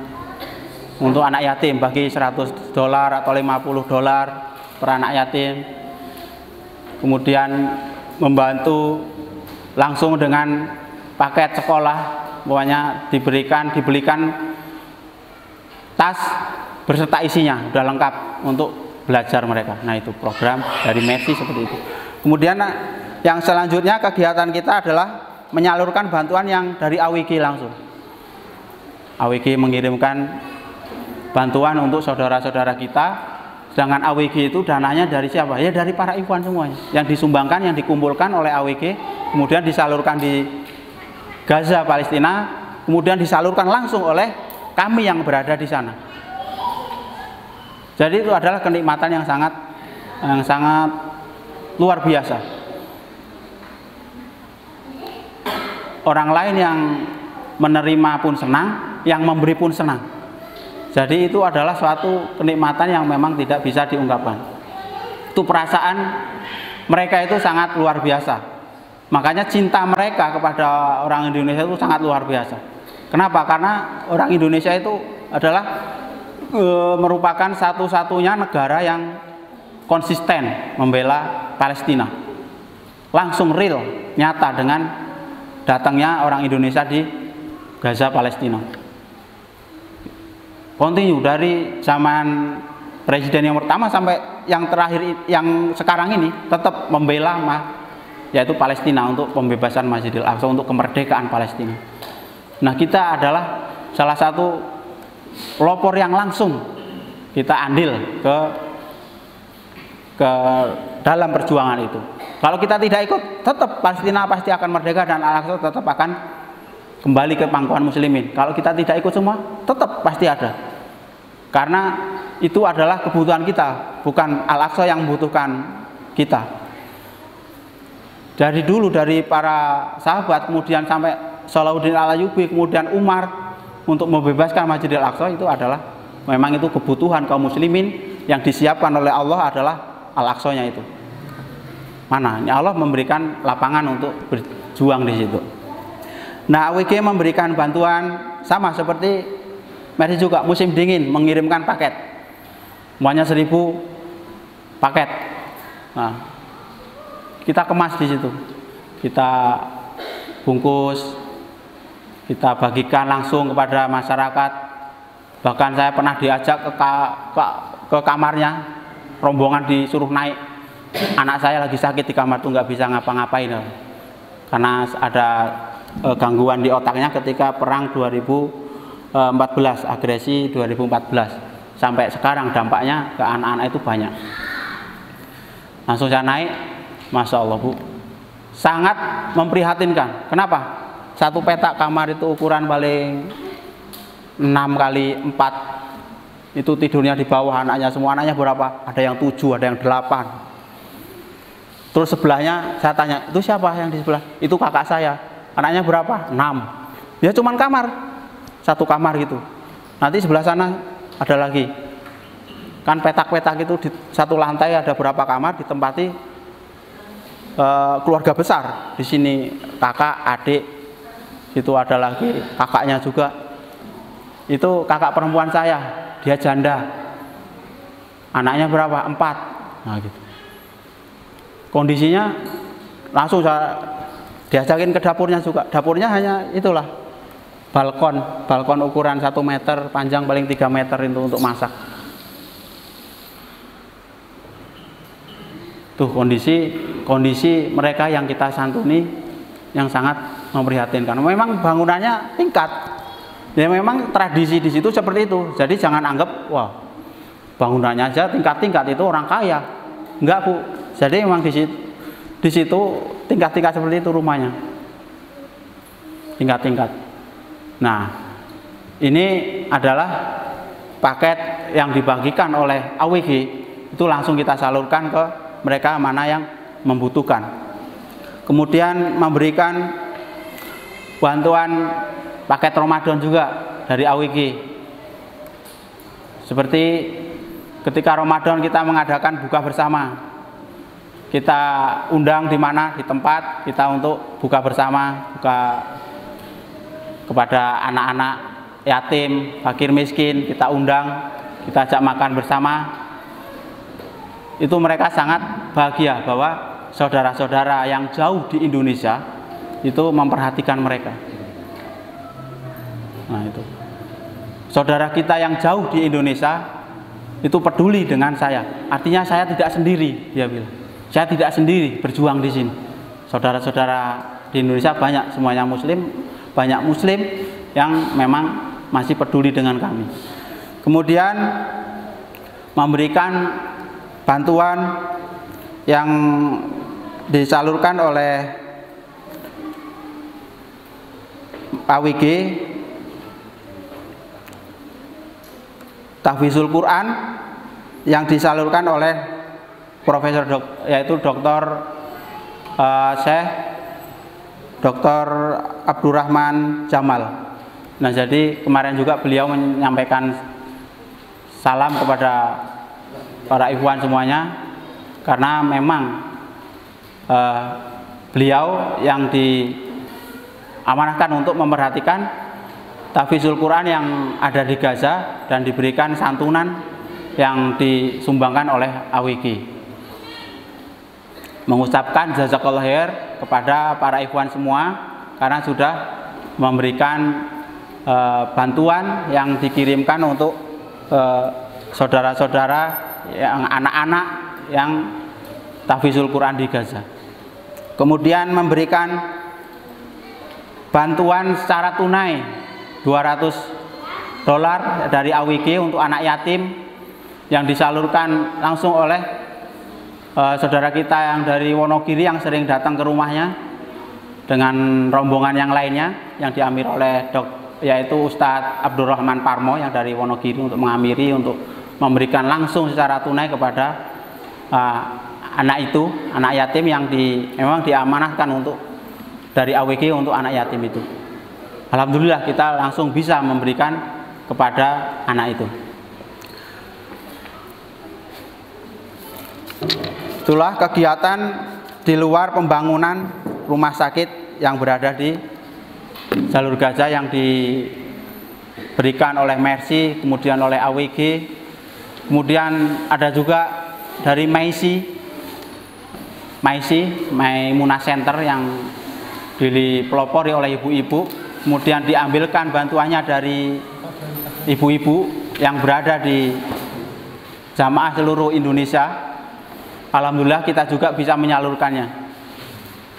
untuk anak yatim, bagi $100 atau $50 per anak yatim. Kemudian membantu langsung dengan paket sekolah, pokoknya dibelikan tas berserta isinya, udah lengkap untuk belajar mereka. Nah, itu program dari Mercy seperti itu. Kemudian yang selanjutnya kegiatan kita adalah menyalurkan bantuan yang dari AWG langsung. AWG mengirimkan bantuan untuk saudara-saudara kita, sedangkan AWG itu dananya dari siapa? Ya dari para ikhwan semuanya, yang disumbangkan, yang dikumpulkan oleh AWG, kemudian disalurkan di Gaza, Palestina, kemudian disalurkan langsung oleh kami yang berada di sana. Jadi itu adalah kenikmatan yang sangat luar biasa. Orang lain yang menerima pun senang, yang memberi pun senang. Jadi itu adalah suatu kenikmatan yang memang tidak bisa diungkapkan. Itu perasaan mereka itu sangat luar biasa. Makanya cinta mereka kepada orang Indonesia itu sangat luar biasa. Kenapa? Karena orang Indonesia itu adalah merupakan satu-satunya negara yang konsisten membela Palestina. Langsung real, nyata dengan datangnya orang Indonesia di Gaza, Palestina. Continue dari zaman presiden yang pertama sampai yang terakhir, yang sekarang ini tetap membela yaitu Palestina, untuk pembebasan Masjidil Aqsa, untuk kemerdekaan Palestina. Nah, kita adalah salah satu pelopor yang langsung kita andil ke dalam perjuangan itu. Kalau kita tidak ikut, tetap Palestina pasti akan merdeka dan Al-Aqsa tetap akan kembali ke pangkuan muslimin. Kalau kita tidak ikut semua, tetap pasti ada. Karena itu adalah kebutuhan kita, bukan Al-Aqsa yang membutuhkan kita. Dari dulu, dari para sahabat, kemudian sampai Salahuddin Al-Ayyubi, kemudian Umar, untuk membebaskan Masjidil Aqsa, itu adalah memang itu kebutuhan kaum muslimin yang disiapkan oleh Allah adalah Al-Aqsanya itu. Mana? Ya Allah memberikan lapangan untuk berjuang di situ. Nah, AWG memberikan bantuan sama seperti Mercy juga, musim dingin mengirimkan paket. Semuanya 1000 paket. Nah, kita kemas di situ, kita bungkus, kita bagikan langsung kepada masyarakat. Bahkan saya pernah diajak ke kamarnya, rombongan disuruh naik. Anak saya lagi sakit di kamar tuh, nggak bisa ngapa-ngapain karena ada gangguan di otaknya ketika perang 2014, agresi 2014. Sampai sekarang dampaknya ke anak-anak itu banyak. Langsung saya naik, Masya Allah Bu, sangat memprihatinkan. Kenapa? Satu petak kamar itu ukuran paling 6x4, itu tidurnya di bawah anaknya semua. Anaknya berapa? Ada yang 7, ada yang 8. Terus sebelahnya saya tanya, itu siapa yang di sebelah? Itu kakak saya. Anaknya berapa? 6. Ya cuman kamar, satu kamar gitu. Nanti sebelah sana ada lagi. Kan petak-petak itu di satu lantai ada berapa kamar, ditempati keluarga besar. Di sini kakak, adik, itu ada lagi kakaknya juga. Itu kakak perempuan saya, dia janda. Anaknya berapa? 4. Nah gitu. Kondisinya langsung saya diajakin ke dapurnya juga. Dapurnya hanya itulah, balkon ukuran 1 meter, panjang paling 3 meter itu untuk masak. Tuh kondisi mereka yang kita santuni yang sangat memprihatinkan. Memang bangunannya tingkat, ya memang tradisi di situ seperti itu. Jadi jangan anggap wah bangunannya aja tingkat-tingkat itu orang kaya. Enggak Bu. Jadi memang di situ tingkat-tingkat seperti itu rumahnya, tingkat-tingkat. Nah, ini adalah paket yang dibagikan oleh AWG, itu langsung kita salurkan ke mereka mana yang membutuhkan. Kemudian memberikan bantuan paket Ramadan juga dari AWG. Seperti ketika Ramadan kita mengadakan buka bersama. Kita undang di mana, di tempat kita untuk buka bersama, buka kepada anak-anak yatim, fakir miskin, kita undang, kita ajak makan bersama. Itu mereka sangat bahagia bahwa saudara-saudara yang jauh di Indonesia itu memperhatikan mereka. Nah itu, saudara kita yang jauh di Indonesia itu peduli dengan saya. Artinya saya tidak sendiri, dia bilang. Saya tidak sendiri berjuang di sini. Saudara-saudara di Indonesia banyak, semuanya Muslim, banyak Muslim yang memang masih peduli dengan kami. Kemudian memberikan bantuan yang disalurkan oleh AWG, tahfizul Quran yang disalurkan oleh Profesor yaitu Dr. Syekh Dr. Abdurrahman Jamal. Nah, jadi kemarin juga beliau menyampaikan salam kepada para ikhwan semuanya, karena memang beliau yang diamanahkan untuk memperhatikan tahfizul Quran yang ada di Gaza dan diberikan santunan yang disumbangkan oleh AWG. Mengucapkan jazakallah khair kepada para ikhwan semua karena sudah memberikan bantuan yang dikirimkan untuk saudara-saudara yang anak-anak yang tahfizul Quran di Gaza. Kemudian memberikan bantuan secara tunai $200 dari AWG untuk anak yatim yang disalurkan langsung oleh saudara kita yang dari Wonogiri yang sering datang ke rumahnya dengan rombongan yang lainnya yang diambil oleh yaitu Ustadz Abdurrahman Parmo yang dari Wonogiri untuk mengamiri, untuk memberikan langsung secara tunai kepada anak itu, anak yatim yang memang diamanahkan untuk dari AWG untuk anak yatim itu. Alhamdulillah kita langsung bisa memberikan kepada anak itu. Itulah kegiatan di luar pembangunan rumah sakit yang berada di jalur Gaza yang diberikan oleh Mercy, kemudian oleh AWG, kemudian ada juga dari Maimunah Center yang dipelopori oleh ibu-ibu, kemudian diambilkan bantuannya dari ibu-ibu yang berada di jamaah seluruh Indonesia. Alhamdulillah kita juga bisa menyalurkannya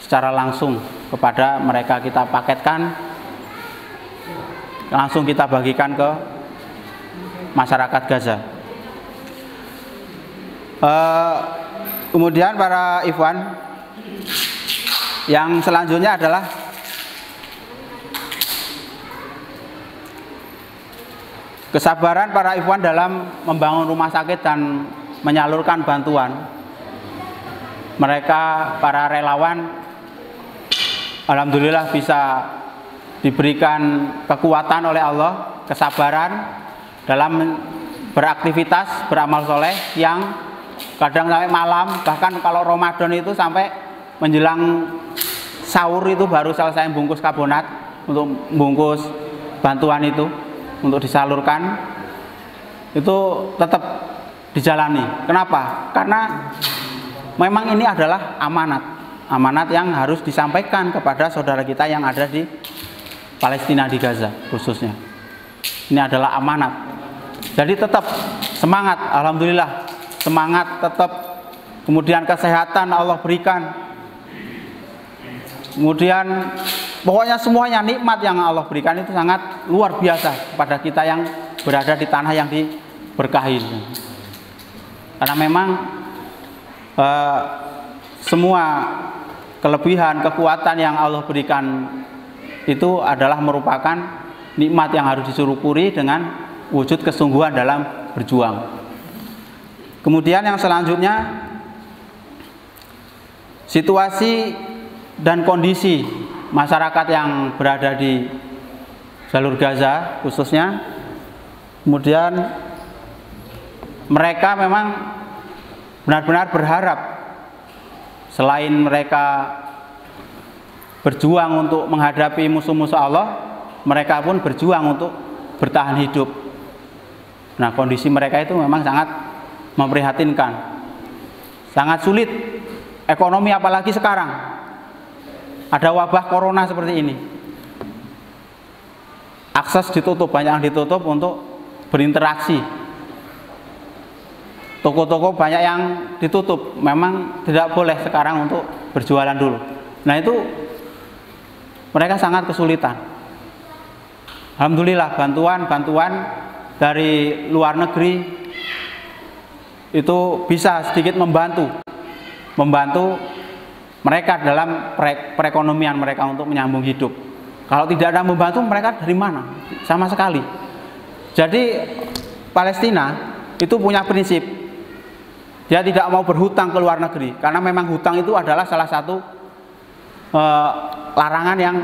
secara langsung kepada mereka, kita paketkan, langsung kita bagikan ke masyarakat Gaza. Kemudian para ikhwan, yang selanjutnya adalah kesabaran para ikhwan dalam membangun rumah sakit dan menyalurkan bantuan. Mereka para relawan alhamdulillah bisa diberikan kekuatan oleh Allah, kesabaran dalam beraktivitas, beramal soleh yang kadang sampai malam, bahkan kalau Ramadan itu sampai menjelang sahur itu baru selesai bungkus karbonat untuk bungkus bantuan itu untuk disalurkan, itu tetap dijalani. Kenapa? Karena memang ini adalah amanat yang harus disampaikan kepada saudara kita yang ada di Palestina, di Gaza khususnya. Ini adalah amanat. Jadi tetap semangat, alhamdulillah semangat tetap. Kemudian kesehatan Allah berikan. Kemudian pokoknya semuanya nikmat yang Allah berikan itu sangat luar biasa kepada kita yang berada di tanah yang diberkahi. Karena memang semua kelebihan, kekuatan yang Allah berikan itu adalah merupakan nikmat yang harus disyukuri dengan wujud kesungguhan dalam berjuang. Kemudian yang selanjutnya, situasi dan kondisi masyarakat yang berada di jalur Gaza khususnya. Kemudian mereka memang benar-benar berharap selain mereka berjuang untuk menghadapi musuh-musuh Allah, mereka pun berjuang untuk bertahan hidup. Nah, kondisi mereka itu memang sangat memprihatinkan, sangat sulit ekonomi, apalagi sekarang ada wabah corona seperti ini. Akses ditutup, banyak yang ditutup untuk berinteraksi. Toko-toko banyak yang ditutup, memang tidak boleh sekarang untuk berjualan dulu. Nah, itu mereka sangat kesulitan. Alhamdulillah bantuan dari luar negeri itu bisa sedikit membantu mereka dalam perekonomian mereka untuk menyambung hidup. Kalau tidak ada membantu, mereka dari mana? Sama sekali. Jadi Palestina itu punya prinsip, dia tidak mau berhutang ke luar negeri, karena memang hutang itu adalah salah satu larangan yang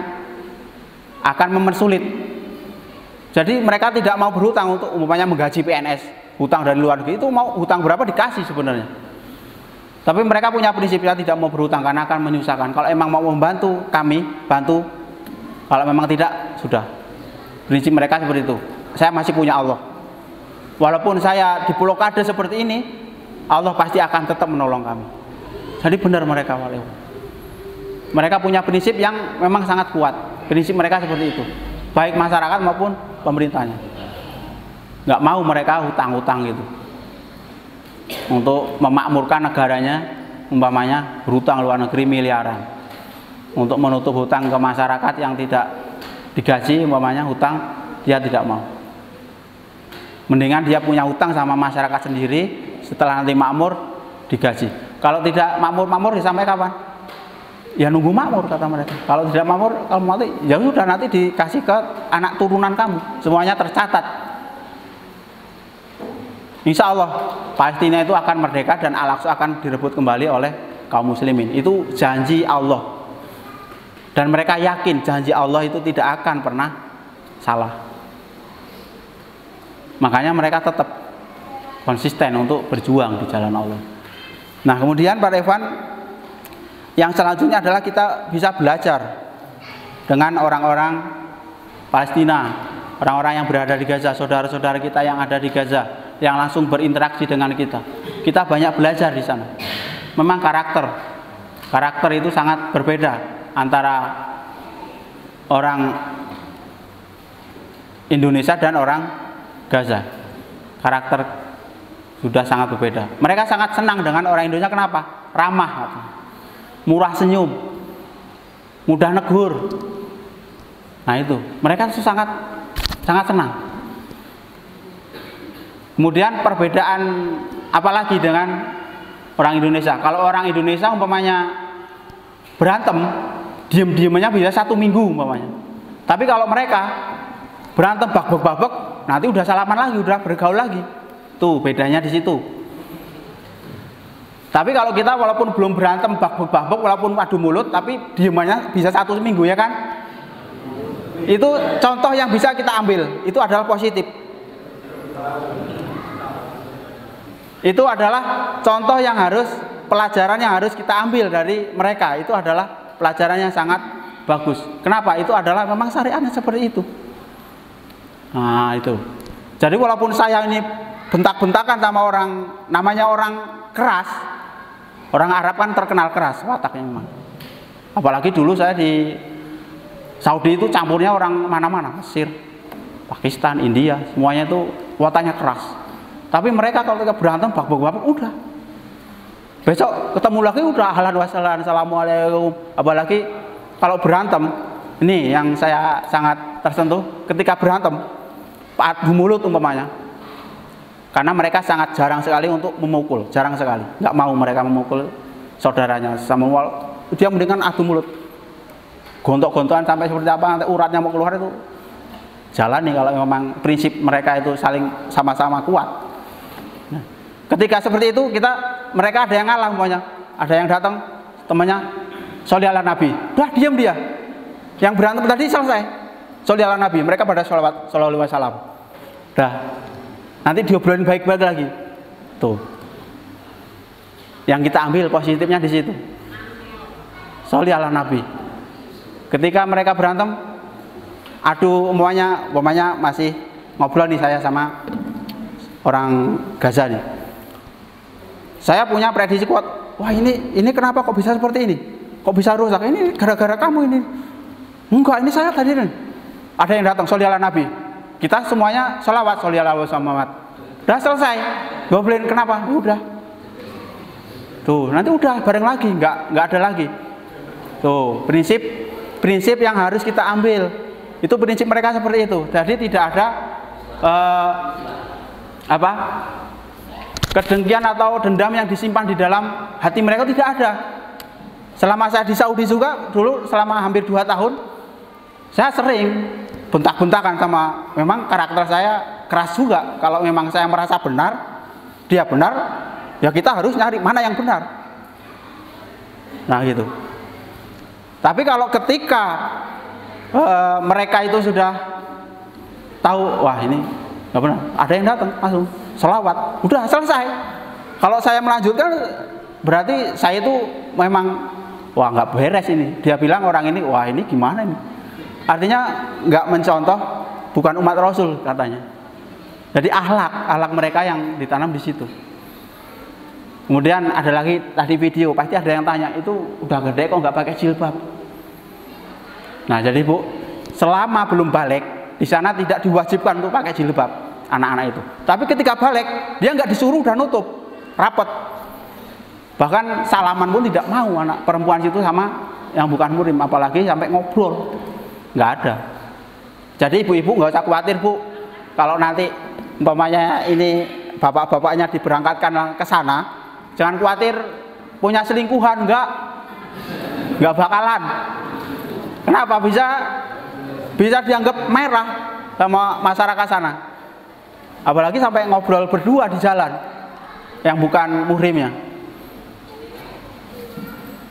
akan mempersulit. Jadi mereka tidak mau berhutang untuk umpamanya menggaji PNS, hutang dari luar negeri itu mau hutang berapa dikasih sebenarnya. Tapi mereka punya prinsip, dia tidak mau berhutang karena akan menyusahkan. Kalau emang mau membantu, kami bantu. Kalau memang tidak, sudah. Prinsip mereka seperti itu. Saya masih punya Allah. Walaupun saya diblokade seperti ini, Allah pasti akan tetap menolong kami. Jadi benar mereka, mereka punya prinsip yang memang sangat kuat. Prinsip mereka seperti itu, baik masyarakat maupun pemerintahnya. Nggak mau mereka hutang-hutang gitu untuk memakmurkan negaranya, umpamanya berhutang luar negeri miliaran untuk menutup hutang ke masyarakat yang tidak digaji, umpamanya hutang, dia tidak mau. Mendingan dia punya hutang sama masyarakat sendiri, setelah nanti makmur digaji. Kalau tidak makmur ya sampai kapan? Ya nunggu makmur, kata mereka. Kalau tidak makmur, kalau mati ya sudah, nanti dikasih ke anak turunan kamu, semuanya tercatat. Insya Allah Palestina itu akan merdeka dan Al-Aqsa akan direbut kembali oleh kaum muslimin. Itu janji Allah. Dan mereka yakin janji Allah itu tidak akan pernah salah. Makanya mereka tetap konsisten untuk berjuang di jalan Allah. Nah, kemudian Pak Evan, yang selanjutnya adalah kita bisa belajar dengan orang-orang Palestina, orang-orang yang berada di Gaza, saudara-saudara kita yang ada di Gaza, yang langsung berinteraksi dengan kita. Kita banyak belajar di sana. Memang karakter itu sangat berbeda antara orang Indonesia dan orang Gaza. Karakter sudah sangat berbeda. Mereka sangat senang dengan orang Indonesia. Kenapa? Ramah, murah senyum, mudah negur. Nah itu, mereka sangat senang. Kemudian perbedaan apalagi dengan orang Indonesia. Kalau orang Indonesia umpamanya berantem, diem-diemannya bisa 1 minggu umpamanya. Tapi kalau mereka berantem babak-babak, nanti udah salaman lagi, udah bergaul lagi. Tuh bedanya di situ. Tapi kalau kita walaupun belum berantem babak-babak, walaupun adu mulut, tapi diemannya bisa 1 minggu, ya kan? Itu contoh yang bisa kita ambil. Itu adalah positif. Itu adalah contoh yang harus, pelajaran yang harus kita ambil dari mereka. Itu adalah pelajaran yang sangat bagus. Kenapa? Itu adalah memang syariatnya seperti itu. Nah itu. Jadi walaupun saya ini bentak-bentakan sama orang, namanya orang keras, orang Arab kan terkenal keras wataknya memang. Apalagi dulu saya di Saudi itu campurnya orang mana-mana, Mesir, Pakistan, India, semuanya itu wataknya keras. Tapi mereka kalau kita berantem babak-babak udah, besok ketemu lagi udah ahlan wa sahlan, assalamualaikum. Apalagi kalau berantem, ini yang saya sangat tersentuh ketika berantem, adu mulut umpamanya. Karena mereka sangat jarang sekali untuk memukul, jarang sekali. Nggak mau mereka memukul saudaranya sama dia mendingan adu mulut. Gontok-gontokan sampai seperti apa, nanti uratnya mau keluar itu jalan nih kalau memang prinsip mereka itu saling sama-sama kuat. Nah, ketika seperti itu mereka ada yang ngalah umpamanya, ada yang datang temannya sholli ala Nabi, udah diam dia. Yang berantem tadi selesai, sholli ala Nabi, mereka pada sholawat sallallahu alaihi wasallam. Dah, nanti diobrolin baik-baik lagi. Tuh, yang kita ambil positifnya di situ. Sholli ala Nabi. Ketika mereka berantem, adu umpamanya masih ngobrol nih saya sama orang Gaza nih. Saya punya prediksi kuat. Wah ini kenapa kok bisa seperti ini? Kok bisa rusak? Ini gara-gara kamu ini. Enggak, ini saya tadi nih. Ada yang datang sholli ala Nabi. Kita semuanya sholawat sholli ala Muhammad. Udah selesai. Goblin kenapa? Udah. Tuh, nanti udah bareng lagi, nggak ada lagi. Tuh, prinsip yang harus kita ambil. Itu prinsip mereka seperti itu. Jadi tidak ada kedengkian atau dendam yang disimpan di dalam hati mereka, tidak ada. Selama saya di Saudi juga dulu selama hampir 2 tahun, saya sering bentak-bentakan sama, memang karakter saya keras juga. Kalau memang saya merasa benar, dia benar, ya kita harus nyari mana yang benar. Nah gitu. Tapi kalau ketika mereka itu sudah tahu, wah ini nggak benar, ada yang datang langsung sholawat, udah selesai. Kalau saya melanjutkan berarti saya itu memang wah nggak beres ini. Dia bilang orang ini, wah ini gimana ini? Artinya nggak mencontoh, bukan umat Rasul katanya. Jadi akhlak mereka yang ditanam di situ. Kemudian ada lagi tadi video, pasti ada yang tanya, itu udah gede kok nggak pakai jilbab. Nah jadi Bu, selama belum balik di sana tidak diwajibkan untuk pakai jilbab anak-anak itu. Tapi ketika balik dia nggak disuruh, udah nutup rapet. Bahkan salaman pun tidak mau anak perempuan situ sama yang bukan murim, apalagi sampai ngobrol, nggak ada. Jadi ibu-ibu nggak usah khawatir Bu, kalau nanti umpamanya ini bapak-bapaknya diberangkatkan ke sana, jangan khawatir punya selingkuhan, nggak bakalan. Kenapa? Bisa dianggap merah sama masyarakat sana. Apalagi sampai ngobrol berdua di jalan yang bukan muhrimnya.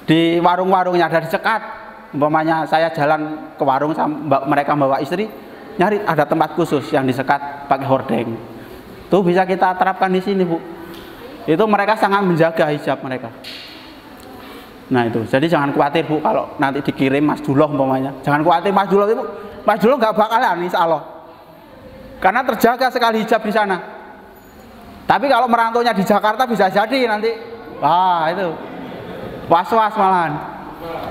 Di warung-warungnya ada dicekat. Umpamanya saya jalan ke warung, mereka bawa istri, nyari ada tempat khusus yang disekat pakai hordeng. Itu bisa kita terapkan di sini Bu. Itu mereka sangat menjaga hijab mereka. Nah itu, jadi jangan khawatir Bu kalau nanti dikirim Mas Duloh umpamanya. Jangan khawatir Mas Duloh itu, Mas Duloh nggak bakalan insya Allah. Karena terjaga sekali hijab di sana. Tapi kalau merantaunya di Jakarta bisa jadi nanti, wah itu was-was malahan.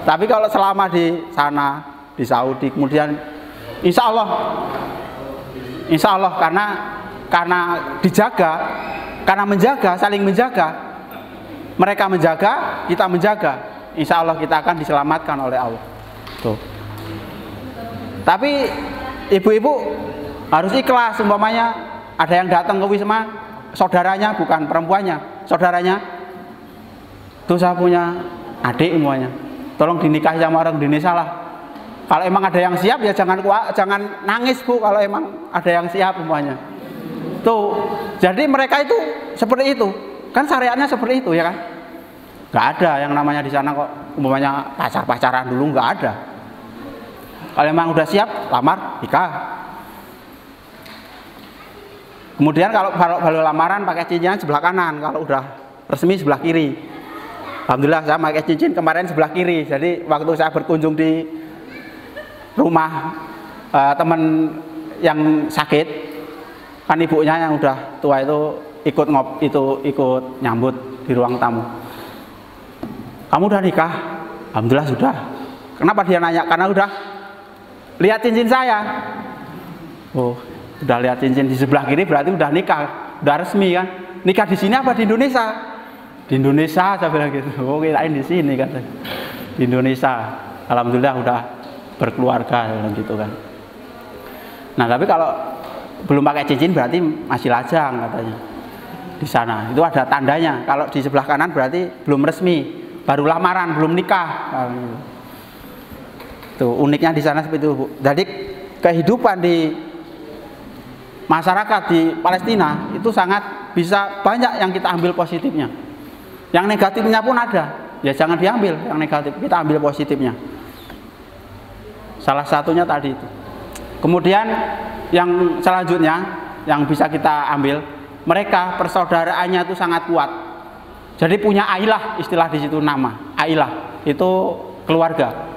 Tapi kalau selama di sana, di Saudi, kemudian insya Allah karena dijaga, karena menjaga, saling menjaga, mereka menjaga, kita menjaga, insya Allah kita akan diselamatkan oleh Allah. Tuh. Tapi ibu-ibu harus ikhlas, umpamanya ada yang datang ke Wisma, saudaranya bukan perempuannya, saudaranya tuh saya punya adik umpamanya, tolong dinikahi sama orang Indonesia lah. Kalau emang ada yang siap ya jangan nangis Bu, kalau emang ada yang siap umpamanya. Tuh, jadi mereka itu seperti itu, kan syariatnya seperti itu ya kan? Nggak ada yang namanya di sana kok umpamanya pacaran dulu, nggak ada. Kalau emang udah siap, lamar, nikah. Kemudian kalau lamaran pakai cincin sebelah kanan, kalau udah resmi sebelah kiri. Alhamdulillah saya pakai cincin kemarin sebelah kiri. Jadi waktu saya berkunjung di rumah teman yang sakit, kan ibunya yang udah tua itu ikut nyambut di ruang tamu. Kamu udah nikah? Alhamdulillah sudah. Kenapa dia nanya? Karena udah lihat cincin saya. Oh, udah lihat cincin di sebelah kiri berarti udah nikah, udah resmi kan? Nikah di sini apa di Indonesia? Di Indonesia saya bilang gitu. Oh, kirain di sini kan? Di Indonesia. Alhamdulillah udah berkeluarga gitu kan. Nah tapi kalau belum pakai cincin berarti masih lajang katanya di sana. Itu ada tandanya. Kalau di sebelah kanan berarti belum resmi, baru lamaran, belum nikah. Tuh uniknya di sana seperti itu Bu. Jadi kehidupan di masyarakat di Palestina itu sangat bisa banyak yang kita ambil positifnya. Yang negatifnya pun ada. Ya jangan diambil yang negatif, kita ambil positifnya. Salah satunya tadi itu. Kemudian yang selanjutnya yang bisa kita ambil, mereka persaudaraannya itu sangat kuat. Jadi punya ailah, istilah di situ nama. Ailah itu keluarga.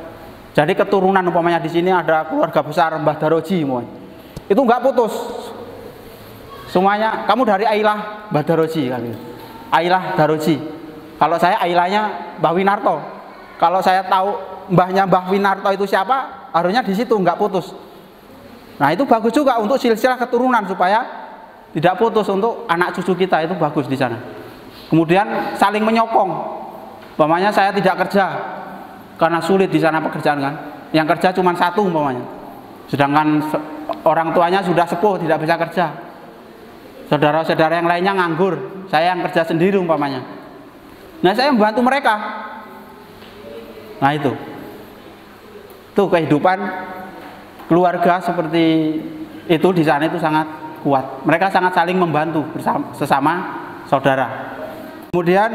Jadi keturunan umpamanya di sini ada keluarga besar Mbah Daroji, itu nggak putus. semuanya, kamu dari Ailah Mbah Daroji kan gitu. Ailah Daroji. Kalau saya Ailahnya Mbah Winarto. Kalau saya tahu mbahnya Mbah Winarto itu siapa, harusnya di situ nggak putus. Nah itu bagus juga untuk silsilah keturunan supaya tidak putus, untuk anak cucu kita itu bagus di sana. Kemudian saling menyokong. Umpamanya saya tidak kerja karena sulit di sana pekerjaan kan. Yang kerja cuma satu umpamanya. Sedangkan orang tuanya sudah sepuh tidak bisa kerja. Saudara-saudara yang lainnya nganggur, saya yang kerja sendiri umpamanya. Nah saya membantu mereka. Nah itu kehidupan keluarga seperti itu di sana itu sangat kuat. Mereka sangat saling membantu bersama sesama saudara. Kemudian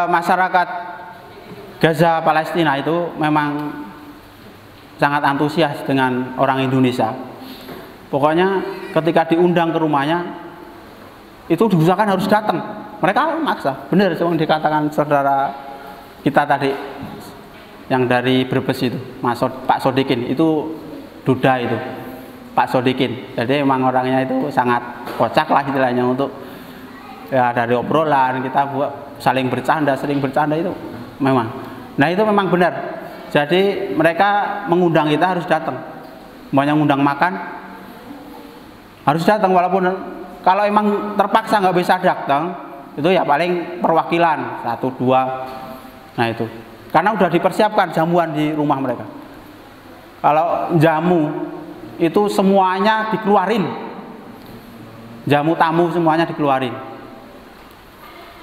masyarakat Gaza Palestina itu memang sangat antusias dengan orang Indonesia. Pokoknya ketika diundang ke rumahnya itu diusahakan harus datang. Mereka maksa, benar seperti dikatakan saudara kita tadi yang dari Brebes itu, Pak Sodikin, itu duda itu, Pak Sodikin. Jadi memang orangnya itu sangat kocak lah istilahnya, untuk ya dari obrolan kita buat saling bercanda, sering bercanda itu memang. Nah itu memang benar. Jadi mereka mengundang kita harus datang. Maunya ngundang makan harus datang, walaupun kalau emang terpaksa nggak bisa datang itu ya paling perwakilan 1, 2. Nah itu karena udah dipersiapkan jamuan di rumah mereka. Kalau jamu itu semuanya dikeluarin, jamu tamu semuanya dikeluarin.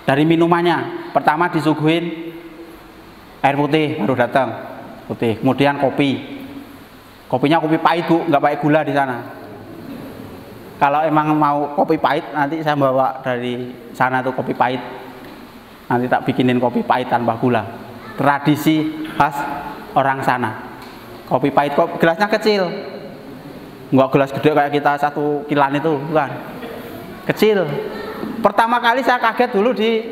Dari minumannya pertama disuguhin air putih, baru datang putih, kemudian kopinya kopi pahit Bu, nggak pakai gula di sana. Kalau emang mau kopi pahit, nanti saya bawa dari sana tuh kopi pahit. Nanti tak bikinin kopi pahit tanpa gula. Tradisi khas orang sana. Kopi pahit, gelasnya kecil. Enggak gelas gede kayak kita 1 kilan itu, bukan. Kecil. Pertama kali saya kaget dulu di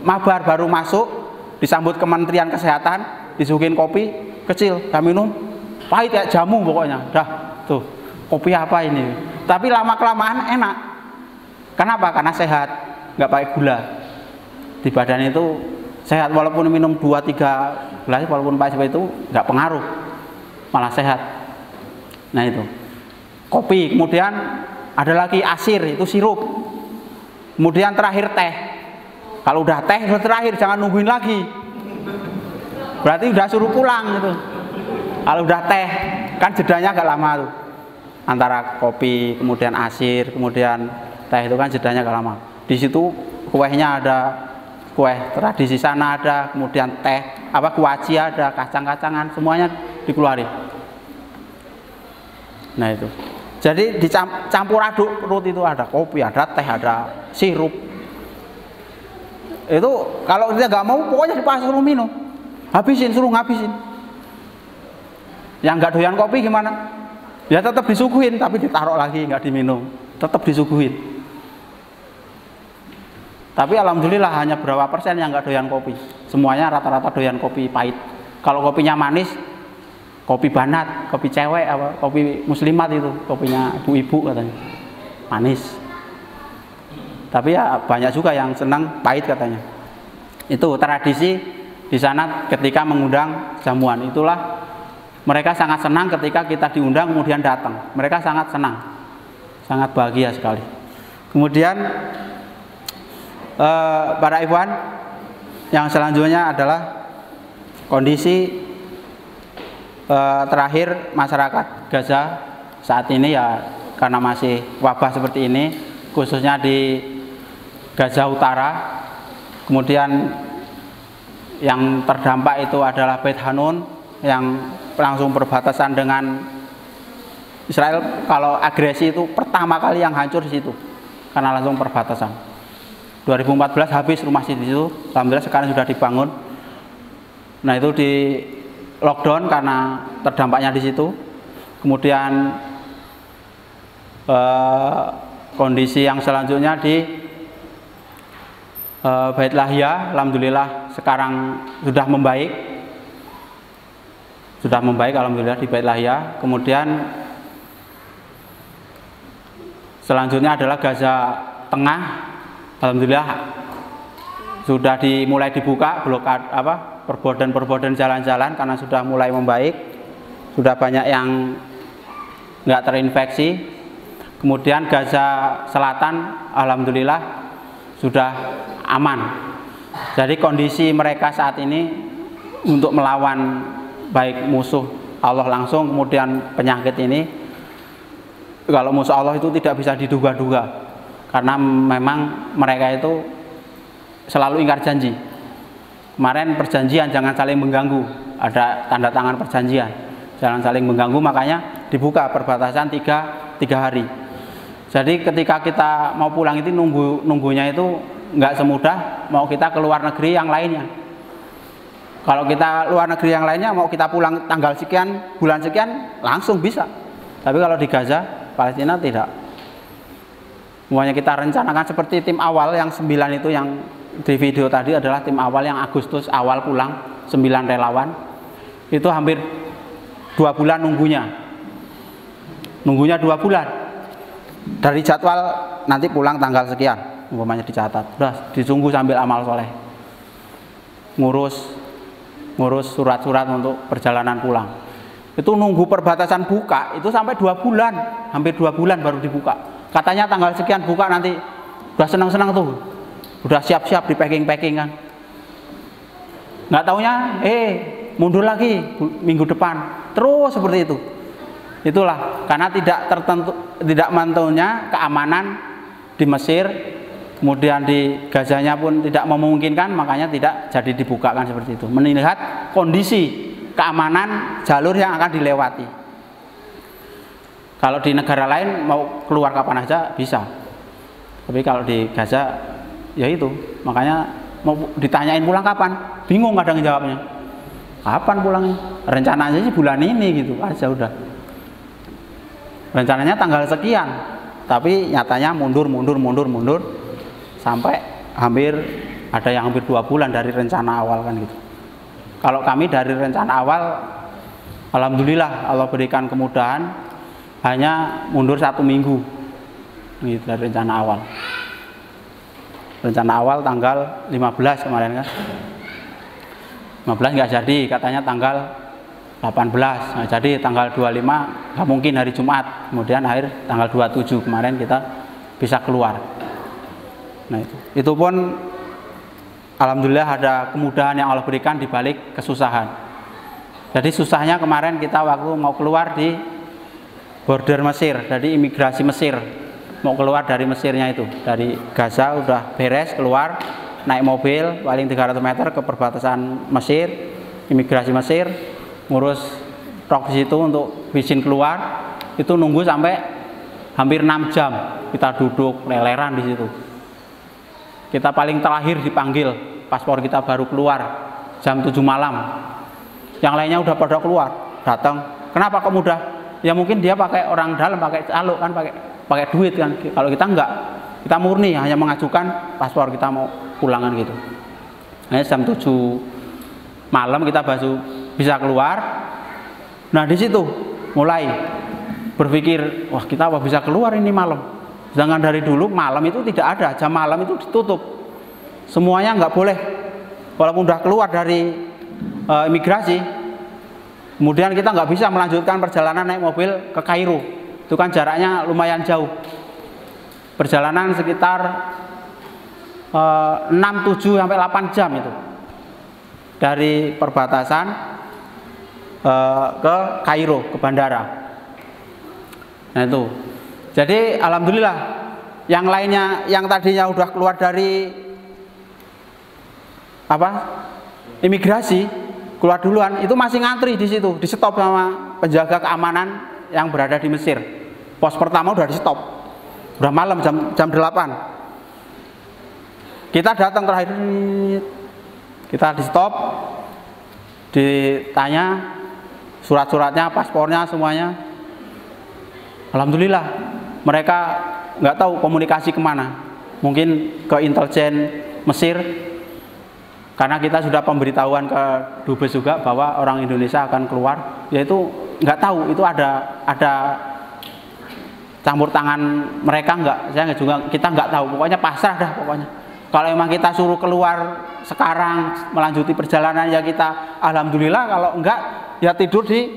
Mabar, baru masuk, disambut Kementerian Kesehatan, disuguhin kopi kecil. Saya minum, pahit kayak jamu pokoknya. Dah, tuh. Kopi apa ini? Tapi lama-kelamaan enak. Kenapa? Karena sehat, nggak pakai gula. Di badan itu sehat, walaupun minum 2-3 gelas, walaupun pahit seperti itu nggak pengaruh, malah sehat. Nah itu kopi. Kemudian ada lagi asir, itu sirup. Kemudian terakhir teh. Kalau udah teh terakhir, jangan nungguin lagi. Berarti udah suruh pulang gitu. Kalau udah teh, kan jedanya agak lama tuh. Antara kopi, kemudian asir, kemudian teh, itu kan jedanya agak lama. Di situ kuehnya ada, kue tradisi sana ada, kemudian teh, kuaci ada, kacang-kacangan, semuanya dikeluarin. Nah itu. Jadi dicampur aduk perut itu, ada kopi, ada teh, ada sirup. Itu kalau dia nggak mau, pokoknya dipaksa suruh minum. Habisin, suruh ngabisin. Yang nggak doyan kopi gimana? Ya tetap disuguhin, tapi ditaruh lagi, nggak diminum, tetap disuguhin. Tapi alhamdulillah hanya berapa persen yang nggak doyan kopi. Semuanya rata-rata doyan kopi pahit. Kalau kopinya manis, kopi banat, kopi cewek, kopi muslimat itu, kopinya ibu-ibu katanya, manis. Tapi ya banyak juga yang senang pahit katanya. Itu tradisi di sana ketika mengundang jamuan. Itulah mereka sangat senang ketika kita diundang kemudian datang. Mereka sangat senang, sangat bahagia sekali. Kemudian para ikhwan, yang selanjutnya adalah kondisi terakhir masyarakat Gaza saat ini, ya karena masih wabah seperti ini, khususnya di Gaza Utara. Kemudian yang terdampak itu adalah Beit Hanun yang langsung berbatasan dengan Israel. Kalau agresi itu pertama kali yang hancur di situ, karena langsung perbatasan. 2014 habis rumah di situ, alhamdulillah sekarang sudah dibangun. Nah itu di lockdown karena terdampaknya di situ. Kemudian kondisi yang selanjutnya di Beit Lahia, alhamdulillah sekarang sudah membaik. Sudah membaik alhamdulillah di Beit Lahia. Kemudian Selanjutnya adalah Gaza Tengah. Alhamdulillah sudah dimulai dibuka blokade perbodan jalan-jalan karena sudah mulai membaik. Sudah banyak yang nggak terinfeksi. Kemudian Gaza Selatan alhamdulillah sudah aman. Jadi kondisi mereka saat ini untuk melawan baik musuh Allah langsung kemudian penyakit ini, kalau musuh Allah itu tidak bisa diduga-duga karena memang mereka itu selalu ingkar janji. Kemarin perjanjian jangan saling mengganggu, ada tanda tangan perjanjian jangan saling mengganggu, makanya dibuka perbatasan tiga hari. Jadi ketika kita mau pulang itu nunggunya itu nggak semudah mau kita ke luar negeri yang lainnya. Kalau kita luar negeri yang lainnya mau kita pulang tanggal sekian, bulan sekian langsung bisa. Tapi kalau di Gaza, Palestina tidak. Semuanya kita rencanakan seperti tim awal yang 9 itu yang di video tadi adalah tim awal yang Agustus awal pulang, 9 relawan. Itu hampir 2 bulan nunggunya 2 bulan. Dari jadwal nanti pulang tanggal sekian, umpamanya dicatat, udah ditunggu sambil amal soleh, ngurus surat-surat untuk perjalanan pulang. Itu nunggu perbatasan buka itu sampai 2 bulan, hampir 2 bulan baru dibuka. Katanya tanggal sekian buka, nanti udah senang-senang tuh, udah siap-siap di packing kan. Nggak taunya mundur lagi minggu depan, terus seperti itu. Itulah karena tidak mantunya keamanan di Mesir, kemudian di Gazanya pun tidak memungkinkan, makanya tidak jadi dibukakan seperti itu. Melihat kondisi keamanan jalur yang akan dilewati. Kalau di negara lain mau keluar kapan aja bisa, tapi kalau di Gaza ya itu, makanya mau ditanyain pulang kapan, bingung kadang jawabnya. Kapan pulangnya? Rencananya sih bulan ini gitu aja udah. Rencananya tanggal sekian, tapi nyatanya mundur sampai hampir ada yang hampir 2 bulan dari rencana awal kan gitu. Kalau kami dari rencana awal, alhamdulillah Allah berikan kemudahan, hanya mundur 1 minggu gitu dari rencana awal. Rencana awal tanggal 15 kemarin kan, 15 nggak jadi, katanya tanggal 18, nah, jadi tanggal 25 nggak mungkin hari Jumat, kemudian akhir tanggal 27 kemarin kita bisa keluar. Nah itu pun alhamdulillah ada kemudahan yang Allah berikan di balik kesusahan. Jadi susahnya kemarin kita waktu mau keluar di border Mesir, dari imigrasi Mesir, mau keluar dari Mesirnya itu, dari Gaza udah beres keluar, naik mobil paling 300 meter ke perbatasan Mesir, imigrasi Mesir, ngurus rok di situ untuk izin keluar, itu nunggu sampai hampir 6 jam kita duduk leleran di situ. Kita paling terakhir dipanggil, paspor kita baru keluar jam 7 malam. Yang lainnya udah pada keluar, datang. Kenapa kok mudah? Ya mungkin dia pakai orang dalam, pakai calo kan, pakai duit kan. Kalau kita enggak, kita murni hanya mengajukan paspor kita mau pulangan gitu. Nah, jam 7 malam kita baru bisa keluar. Nah di situ mulai berpikir, wah kita apa bisa keluar ini malam. Sedangkan dari dulu malam itu tidak ada, jam malam itu ditutup, semuanya nggak boleh. Walaupun udah keluar dari imigrasi, kemudian kita nggak bisa melanjutkan perjalanan naik mobil ke Kairo. Itu kan jaraknya lumayan jauh, perjalanan sekitar 6, 7 sampai 8 jam itu dari perbatasan ke Kairo, ke bandara. Nah itu, jadi alhamdulillah yang lainnya yang tadinya udah keluar dari imigrasi, keluar duluan, itu masih ngantri di situ, di stop sama penjaga keamanan yang berada di Mesir. Pos pertama udah di stop, udah malam jam 8. Kita datang terakhir, kita di stop, ditanya surat-suratnya, paspornya, semuanya. Alhamdulillah mereka nggak tahu komunikasi kemana, mungkin ke intelijen Mesir, karena kita sudah pemberitahuan ke Dubes juga bahwa orang Indonesia akan keluar, yaitu nggak tahu itu ada campur tangan mereka enggak, kita enggak tahu, pokoknya pasrah dah pokoknya. Kalau memang kita suruh keluar sekarang melanjuti perjalanan ya kita alhamdulillah, kalau enggak ya tidur di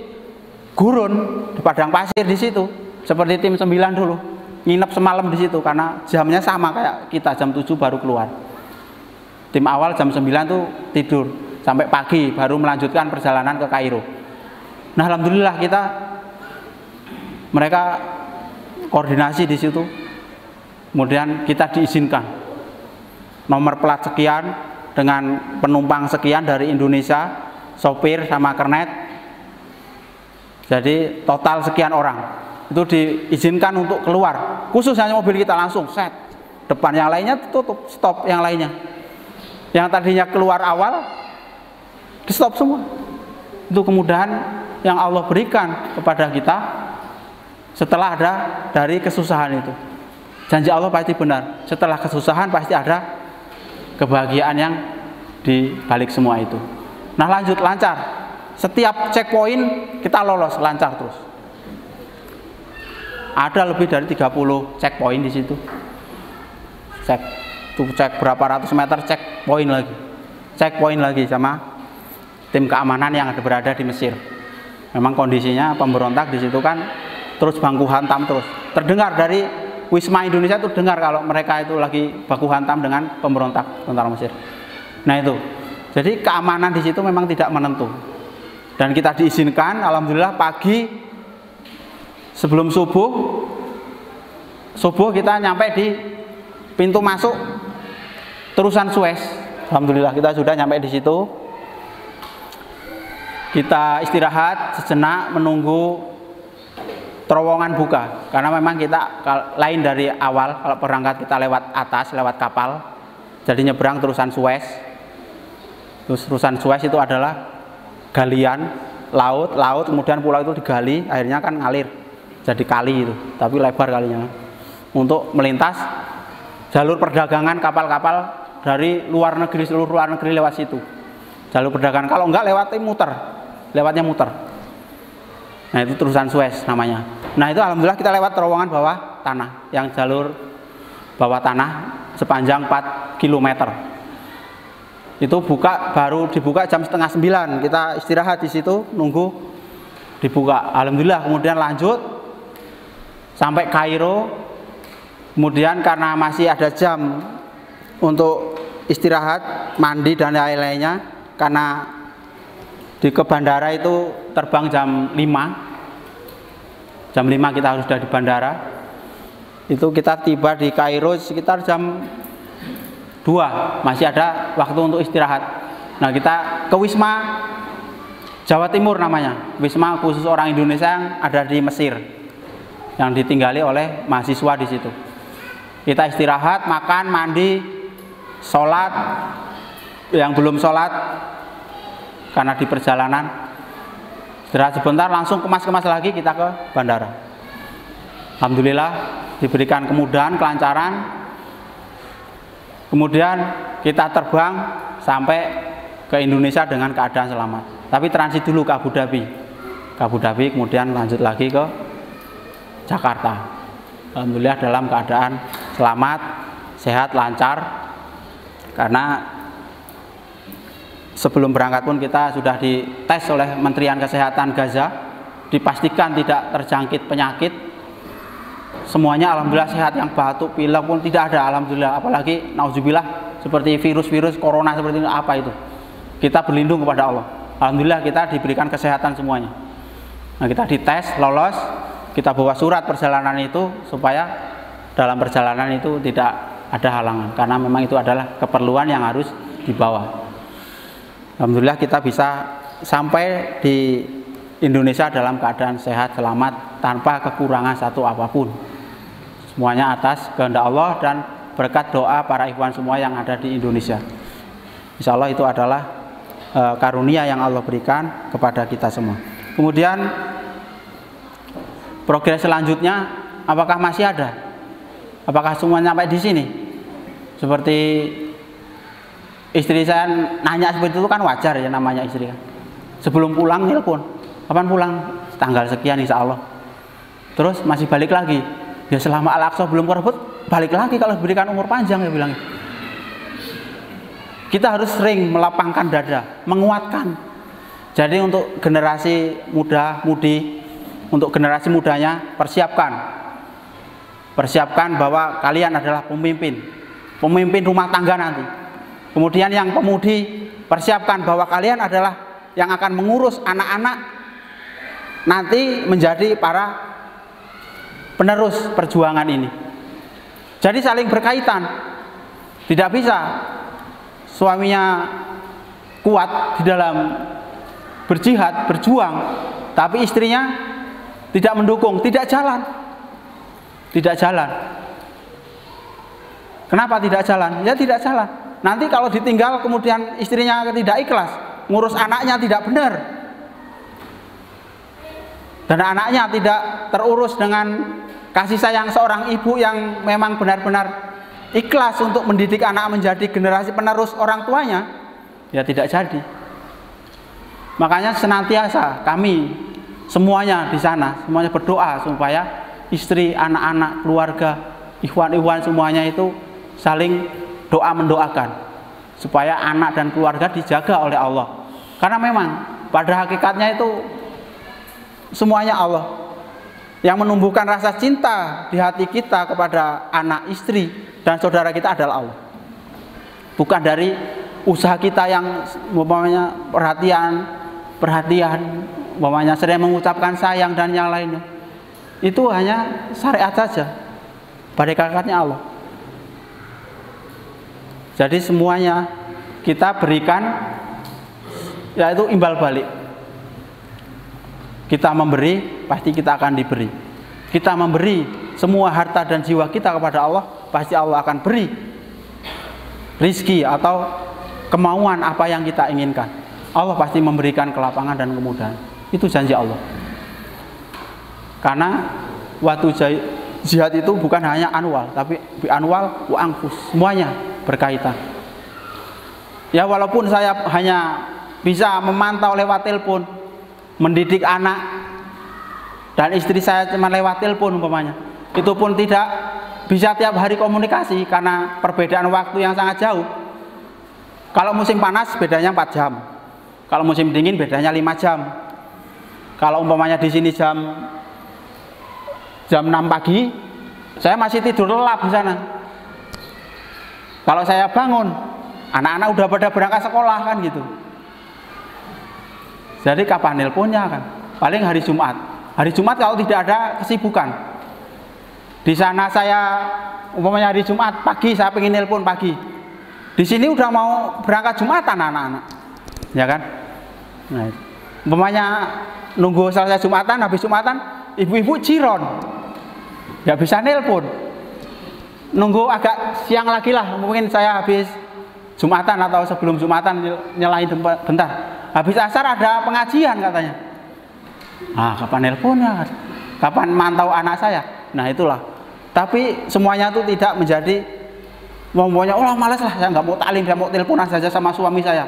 gurun, di padang pasir di situ. Seperti tim 9 dulu, nginep semalam di situ karena jamnya sama kayak kita, jam 7 baru keluar. Tim awal jam 9 tuh tidur sampai pagi baru melanjutkan perjalanan ke Kairo. Nah, alhamdulillah mereka koordinasi di situ. Kemudian kita diizinkan nomor plat sekian dengan penumpang sekian dari Indonesia, sopir sama kernet. Jadi total sekian orang. Itu diizinkan untuk keluar. Khusus hanya mobil kita langsung set. Depan, yang lainnya tutup, stop yang lainnya. Yang tadinya keluar awal di stop semua. Itu kemudahan yang Allah berikan kepada kita setelah ada dari kesusahan itu. Janji Allah pasti benar. Setelah kesusahan pasti ada kebahagiaan yang di balik semua itu. Nah, lanjut lancar. Setiap checkpoint kita lolos lancar terus. Ada lebih dari 30 checkpoint di situ. Cek berapa ratus meter, checkpoint lagi sama tim keamanan yang berada di Mesir. Memang kondisinya pemberontak di situ kan terus baku hantam terus. Terdengar dari Wisma Indonesia itu dengar kalau mereka itu lagi baku hantam dengan pemberontak tentara Mesir. Nah itu, jadi keamanan di situ memang tidak menentu. Dan kita diizinkan, alhamdulillah pagi sebelum subuh kita nyampe di pintu masuk terusan Suez. Alhamdulillah kita sudah nyampe di situ. Kita istirahat sejenak menunggu terowongan buka, karena memang kita lain dari awal. Kalau berangkat kita lewat atas, lewat kapal, jadi nyebrang terusan Suez. Terus terusan Suez itu adalah galian laut, kemudian pulau itu digali, akhirnya kan ngalir jadi kali itu, tapi lebar kalinya untuk melintas jalur perdagangan kapal-kapal dari luar negeri, seluruh luar negeri lewat situ. Jalur perdagangan, kalau enggak lewatnya muter. Nah, itu terusan Suez namanya. Nah, itu alhamdulillah kita lewat terowongan bawah tanah, yang jalur bawah tanah sepanjang 4 km. Itu baru dibuka jam 8:30. Kita istirahat di situ nunggu dibuka. Alhamdulillah kemudian lanjut sampai Kairo. Kemudian karena masih ada jam untuk istirahat, mandi dan lain-lainnya, karena ke bandara itu terbang jam 5. Jam 5 kita harus sudah di bandara. Itu kita tiba di Kairo sekitar jam 2, masih ada waktu untuk istirahat. Nah, kita ke Wisma Jawa Timur namanya, Wisma khusus orang Indonesia yang ada di Mesir, yang ditinggali oleh mahasiswa di situ. Kita istirahat, makan, mandi, sholat. Yang belum sholat karena di perjalanan, istirahat sebentar, langsung kemas-kemas lagi kita ke bandara. Alhamdulillah diberikan kemudahan, kelancaran. Kemudian kita terbang sampai ke Indonesia dengan keadaan selamat. Tapi transit dulu ke Abu Dhabi, kemudian lanjut lagi ke Jakarta. Alhamdulillah dalam keadaan selamat, sehat, lancar. Karena sebelum berangkat pun kita sudah dites oleh Menterian Kesehatan Gaza, dipastikan tidak terjangkit penyakit. Semuanya alhamdulillah sehat, yang batuk, pilek pun tidak ada, alhamdulillah. Apalagi nauzubillah seperti virus-virus corona seperti ini, apa itu. Kita berlindung kepada Allah. Alhamdulillah kita diberikan kesehatan semuanya. Nah, kita dites, lolos, kita bawa surat perjalanan itu supaya dalam perjalanan itu tidak ada halangan, karena memang itu adalah keperluan yang harus dibawa. Alhamdulillah kita bisa sampai di Indonesia dalam keadaan sehat, selamat, tanpa kekurangan satu apapun. Semuanya atas kehendak Allah dan berkat doa para ikhwan semua yang ada di Indonesia. Insya Allah itu adalah karunia yang Allah berikan kepada kita semua. Kemudian progres selanjutnya, apakah masih ada? Apakah semua sampai di sini? Seperti istri saya nanya seperti itu kan wajar ya, namanya istri kan. Sebelum pulang nelpon, kapan pulang? Tanggal sekian insya Allah. Terus masih balik lagi. Ya selama Al-Aqsa belum kerebut, balik lagi kalau diberikan umur panjang, ya bilang. Kita harus sering melapangkan dada, menguatkan. Jadi untuk generasi muda-mudi, untuk generasi mudanya, persiapkan bahwa kalian adalah pemimpin rumah tangga nanti. Kemudian yang pemudi, persiapkan bahwa kalian adalah yang akan mengurus anak-anak nanti menjadi para penerus perjuangan ini. Jadi saling berkaitan. Tidak bisa suaminya kuat di dalam berjihad, berjuang, tapi istrinya tidak mendukung, tidak jalan. Tidak jalan. Kenapa tidak jalan? Ya tidak jalan. Nanti kalau ditinggal kemudian istrinya tidak ikhlas, ngurus anaknya tidak benar, dan anaknya tidak terurus dengan kasih sayang seorang ibu yang memang benar-benar ikhlas untuk mendidik anak menjadi generasi penerus orang tuanya, ya tidak jadi. Makanya senantiasa kami semuanya di sana, semuanya berdoa supaya istri, anak-anak, keluarga, ikhwan-ikhwan semuanya itu saling doa mendoakan supaya anak dan keluarga dijaga oleh Allah. Karena memang pada hakikatnya itu semuanya Allah yang menumbuhkan rasa cinta di hati kita kepada anak, istri, dan saudara kita adalah Allah. Bukan dari usaha kita yang umpamanya perhatian, umpamanya sering mengucapkan sayang dan yang lainnya. Itu hanya syariat saja. Pada hakikatnya Allah. Jadi semuanya kita berikan, yaitu imbal balik. Kita memberi, pasti kita akan diberi. Kita memberi semua harta dan jiwa kita kepada Allah, pasti Allah akan beri rizki atau kemauan apa yang kita inginkan. Allah pasti memberikan kelapangan dan kemudahan. Itu janji Allah. Karena waktu jihad itu bukan hanya anwal, tapi bi anwal wa angfus, semuanya berkaitan. Ya walaupun saya hanya bisa memantau lewat telepon, mendidik anak dan istri saya cuma lewat telepon umpamanya, itu pun tidak bisa tiap hari komunikasi karena perbedaan waktu yang sangat jauh. Kalau musim panas bedanya 4 jam, kalau musim dingin bedanya 5 jam. Kalau umpamanya di sini jam 6 pagi, saya masih tidur lelap di sana. Kalau saya bangun, anak-anak udah pada berangkat sekolah kan gitu. Jadi kapan nelponnya kan? Paling hari Jumat. Hari Jumat kalau tidak ada kesibukan. Di sana saya umpamanya hari Jumat pagi saya pengen nelpon pagi. Di sini udah mau berangkat Jumatan anak-anak. Ya kan? Nah, umpamanya nunggu selesai Jumatan, habis Jumatan ibu-ibu jiron. Ya bisa nelpon. Nunggu agak siang lagi lah, mungkin saya habis Jumatan atau sebelum Jumatan nyalain bentar. Habis asar ada pengajian katanya. Ah, kapan nelponnya? Kapan mantau anak saya? Nah itulah. Tapi semuanya itu tidak menjadi ngomongnya, oh malas lah, saya nggak mau taklim, saya mau teleponan saja sama suami saya.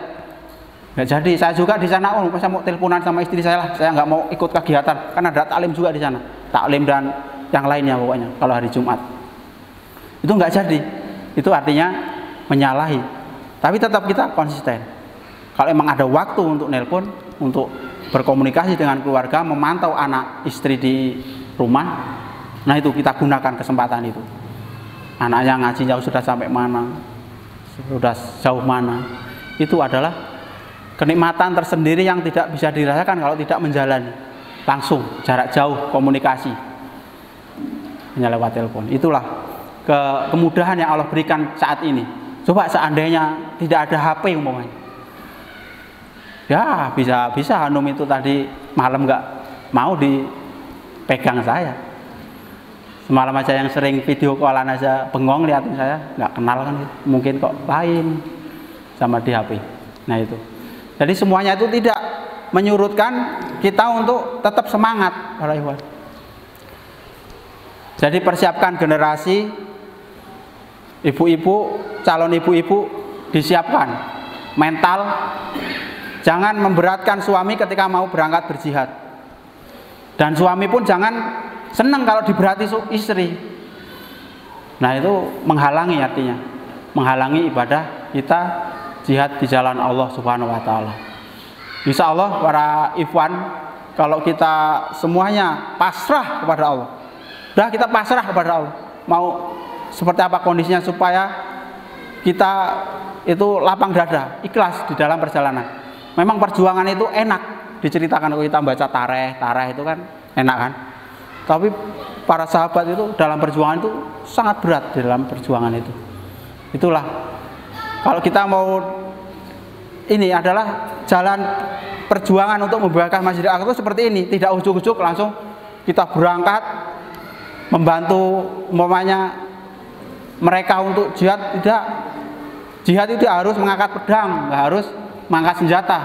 Nggak jadi. Saya juga di sana, oh saya mau teleponan sama istri saya lah, saya nggak mau ikut kegiatan, karena ada taklim juga di sana, taklim dan yang lainnya pokoknya. Kalau hari Jumat itu nggak jadi. Itu artinya menyalahi. Tapi tetap kita konsisten. Kalau emang ada waktu untuk nelpon, untuk berkomunikasi dengan keluarga, memantau anak istri di rumah, nah itu kita gunakan kesempatan itu. Anaknya ngaji jauh sudah sampai mana, sudah jauh mana, itu adalah kenikmatan tersendiri yang tidak bisa dirasakan kalau tidak menjalani langsung, jarak jauh, komunikasi hanya lewat telepon. Itulah kemudahan yang Allah berikan saat ini. Coba seandainya tidak ada HP umpamanya, ya bisa Hanum itu tadi malam nggak mau dipegang saya. Semalam aja yang sering video callan aja bengong liatin saya, nggak kenal kan, mungkin kok lain sama di HP. Nah itu. Jadi semuanya itu tidak menyurutkan kita untuk tetap semangat para ikhwan. Jadi persiapkan generasi ibu-ibu, calon ibu-ibu, disiapkan mental. Jangan memberatkan suami ketika mau berangkat berjihad. Dan suami pun jangan senang kalau diberati istri. Nah itu menghalangi, artinya menghalangi ibadah kita jihad di jalan Allah Subhanahu wa taala. Insya Allah para ikhwan, kalau kita semuanya pasrah kepada Allah, udah kita pasrah kepada Allah, mau seperti apa kondisinya, supaya kita itu lapang dada, ikhlas di dalam perjalanan. Memang perjuangan itu enak diceritakan, kalau kita baca tareh itu kan enak kan. Tapi para sahabat itu dalam perjuangan itu sangat berat di dalam perjuangan itu. Itulah kalau kita mau, ini adalah jalan perjuangan untuk membuahkan Masjidil Aqsa seperti ini, tidak ujuk-ujuk langsung kita berangkat membantu umpamanya mereka untuk jihad. Tidak, jihad itu harus mengangkat pedang, nggak harus mengangkat senjata.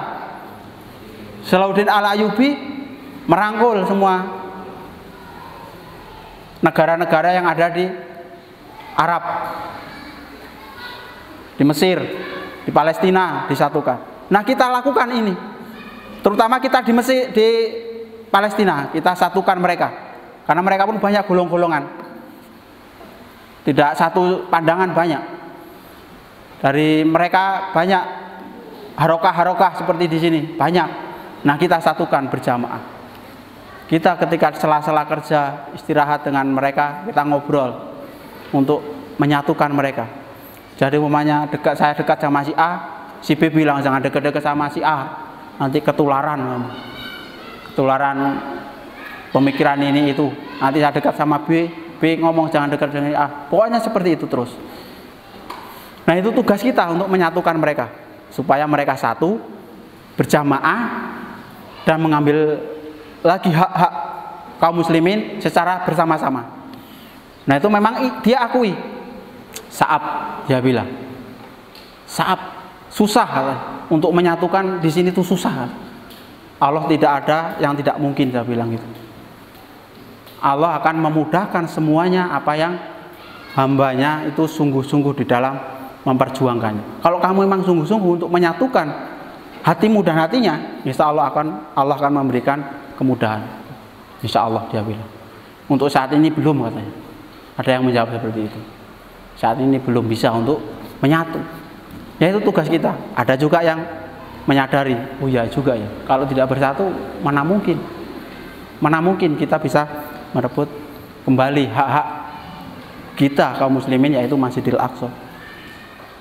Salahuddin Al-Ayyubi merangkul semua negara-negara yang ada di Arab, di Mesir, di Palestina, disatukan. Nah kita lakukan ini, terutama kita di Mesir, di Palestina, kita satukan mereka, karena mereka pun banyak golong-golongan, tidak satu pandangan, banyak. Dari mereka banyak harokah-harokah seperti di sini, banyak. Nah kita satukan berjamaah. Kita ketika sela-sela kerja, istirahat dengan mereka, kita ngobrol untuk menyatukan mereka. Jadi umpamanya saya dekat sama si A, si B bilang jangan dekat-dekat sama si A, nanti ketularan pemikiran ini itu. Nanti saya dekat sama B ngomong jangan dekat dengan A. Pokoknya seperti itu terus. Nah itu tugas kita untuk menyatukan mereka, supaya mereka satu, berjamaah, dan mengambil lagi hak-hak kaum muslimin secara bersama-sama. Nah itu memang dia akui. Sa'ab, dia bilang, Sa'ab, susah untuk menyatukan di sini tuh susah. Allah tidak ada yang tidak mungkin, dia bilang gitu. Allah akan memudahkan semuanya apa yang hambanya itu sungguh-sungguh di dalam memperjuangkannya. Kalau kamu memang sungguh-sungguh untuk menyatukan hatimu dan hatinya, insya Allah akan memberikan kemudahan. Insya Allah, dia bilang. Untuk saat ini belum, katanya. Ada yang menjawab seperti itu. Saat ini belum bisa untuk menyatu. Ya itu tugas kita. Ada juga yang menyadari, oh ya juga ya, kalau tidak bersatu mana mungkin kita bisa merebut kembali hak-hak kita kaum muslimin, yaitu Masjidil Aqsa.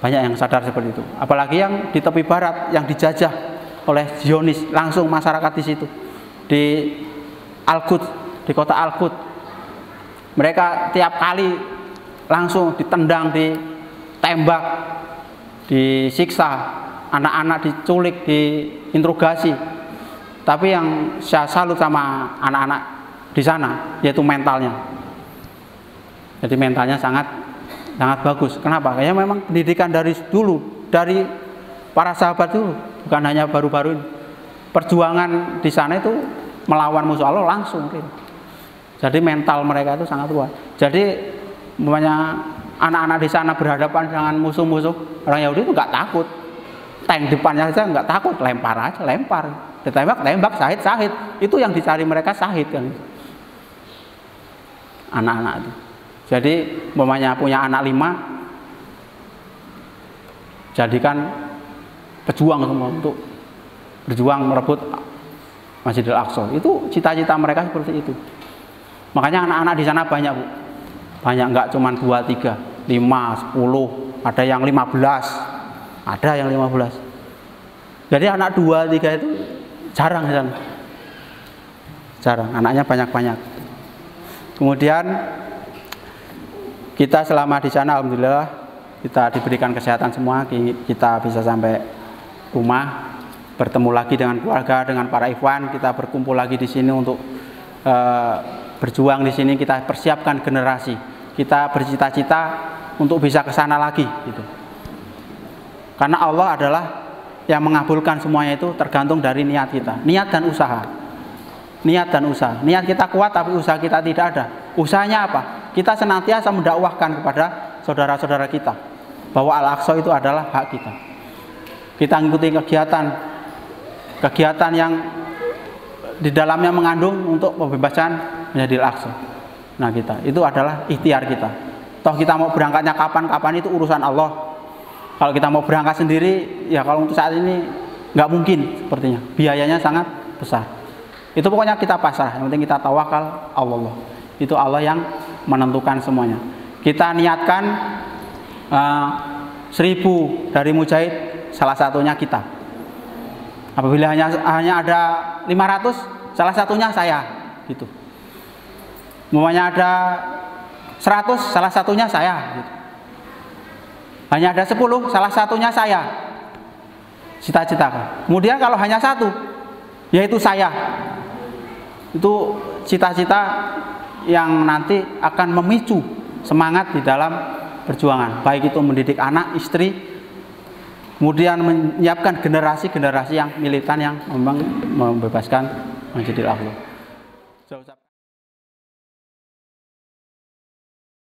Banyak yang sadar seperti itu. Apalagi yang di tepi barat, yang dijajah oleh Zionis, langsung masyarakat di situ, di Al-Quds, di kota Al-Quds. Mereka tiap kali langsung ditendang, ditembak, disiksa, anak-anak diculik, diinterogasi. Tapi yang saya salut sama anak-anak di sana, yaitu mentalnya. Jadi mentalnya sangat bagus. Kenapa? Karena memang pendidikan dari dulu, dari para sahabat dulu, bukan hanya baru-baru ini. Perjuangan di sana itu melawan musuh Allah langsung. Jadi mental mereka itu sangat kuat. Jadi namanya anak-anak di sana berhadapan dengan musuh-musuh, orang Yahudi itu nggak takut. Tank depannya saja nggak takut, lempar aja, lempar. Ditembak, syahid. Itu yang dicari mereka, syahid kan. Anak-anak itu. Jadi umpamanya punya anak 5, jadikan pejuang semua untuk berjuang merebut Masjidil Aqsa. Itu cita-cita mereka seperti itu. Makanya anak-anak di sana banyak, Bu. Banyak, nggak cuma 2, 3, 5, 10, ada yang 15. Ada yang 15. Jadi anak 2, 3 itu jarang di sana. Jarang, anaknya banyak-banyak. Kemudian kita selama di sana alhamdulillah kita diberikan kesehatan semua, kita bisa sampai rumah, bertemu lagi dengan keluarga, dengan para ikhwan, kita berkumpul lagi di sini untuk berjuang di sini, kita persiapkan generasi. Kita bercita-cita untuk bisa ke sana lagi gitu. Karena Allah adalah yang mengabulkan semuanya, itu tergantung dari niat kita, niat dan usaha. Niat dan usaha. Niat kita kuat tapi usaha kita tidak ada. Usahanya apa? Kita senantiasa mendakwahkan kepada saudara-saudara kita bahwa Al-Aqsa itu adalah hak kita. Kita mengikuti kegiatan yang di dalamnya mengandung untuk pembebasan Masjidil Aqsa. Nah kita, itu adalah ikhtiar kita. Toh kita mau berangkatnya kapan itu urusan Allah. Kalau kita mau berangkat sendiri, ya kalau untuk saat ini nggak mungkin sepertinya. Biayanya sangat besar. Itu pokoknya kita pasrah, yang penting kita tawakal Allah. Itu Allah yang menentukan semuanya. Kita niatkan 1000 dari mujahid, salah satunya kita. Apabila hanya ada 500, salah satunya saya, gitu. Semuanya ada 100, salah satunya saya, gitu. Hanya ada 10, salah satunya saya. Cita-citakan. Kemudian kalau hanya 1, yaitu saya. Itu cita-cita yang nanti akan memicu semangat di dalam perjuangan. Baik itu mendidik anak, istri, kemudian menyiapkan generasi-generasi yang militan yang memang membebaskan Masjidil Aqsa.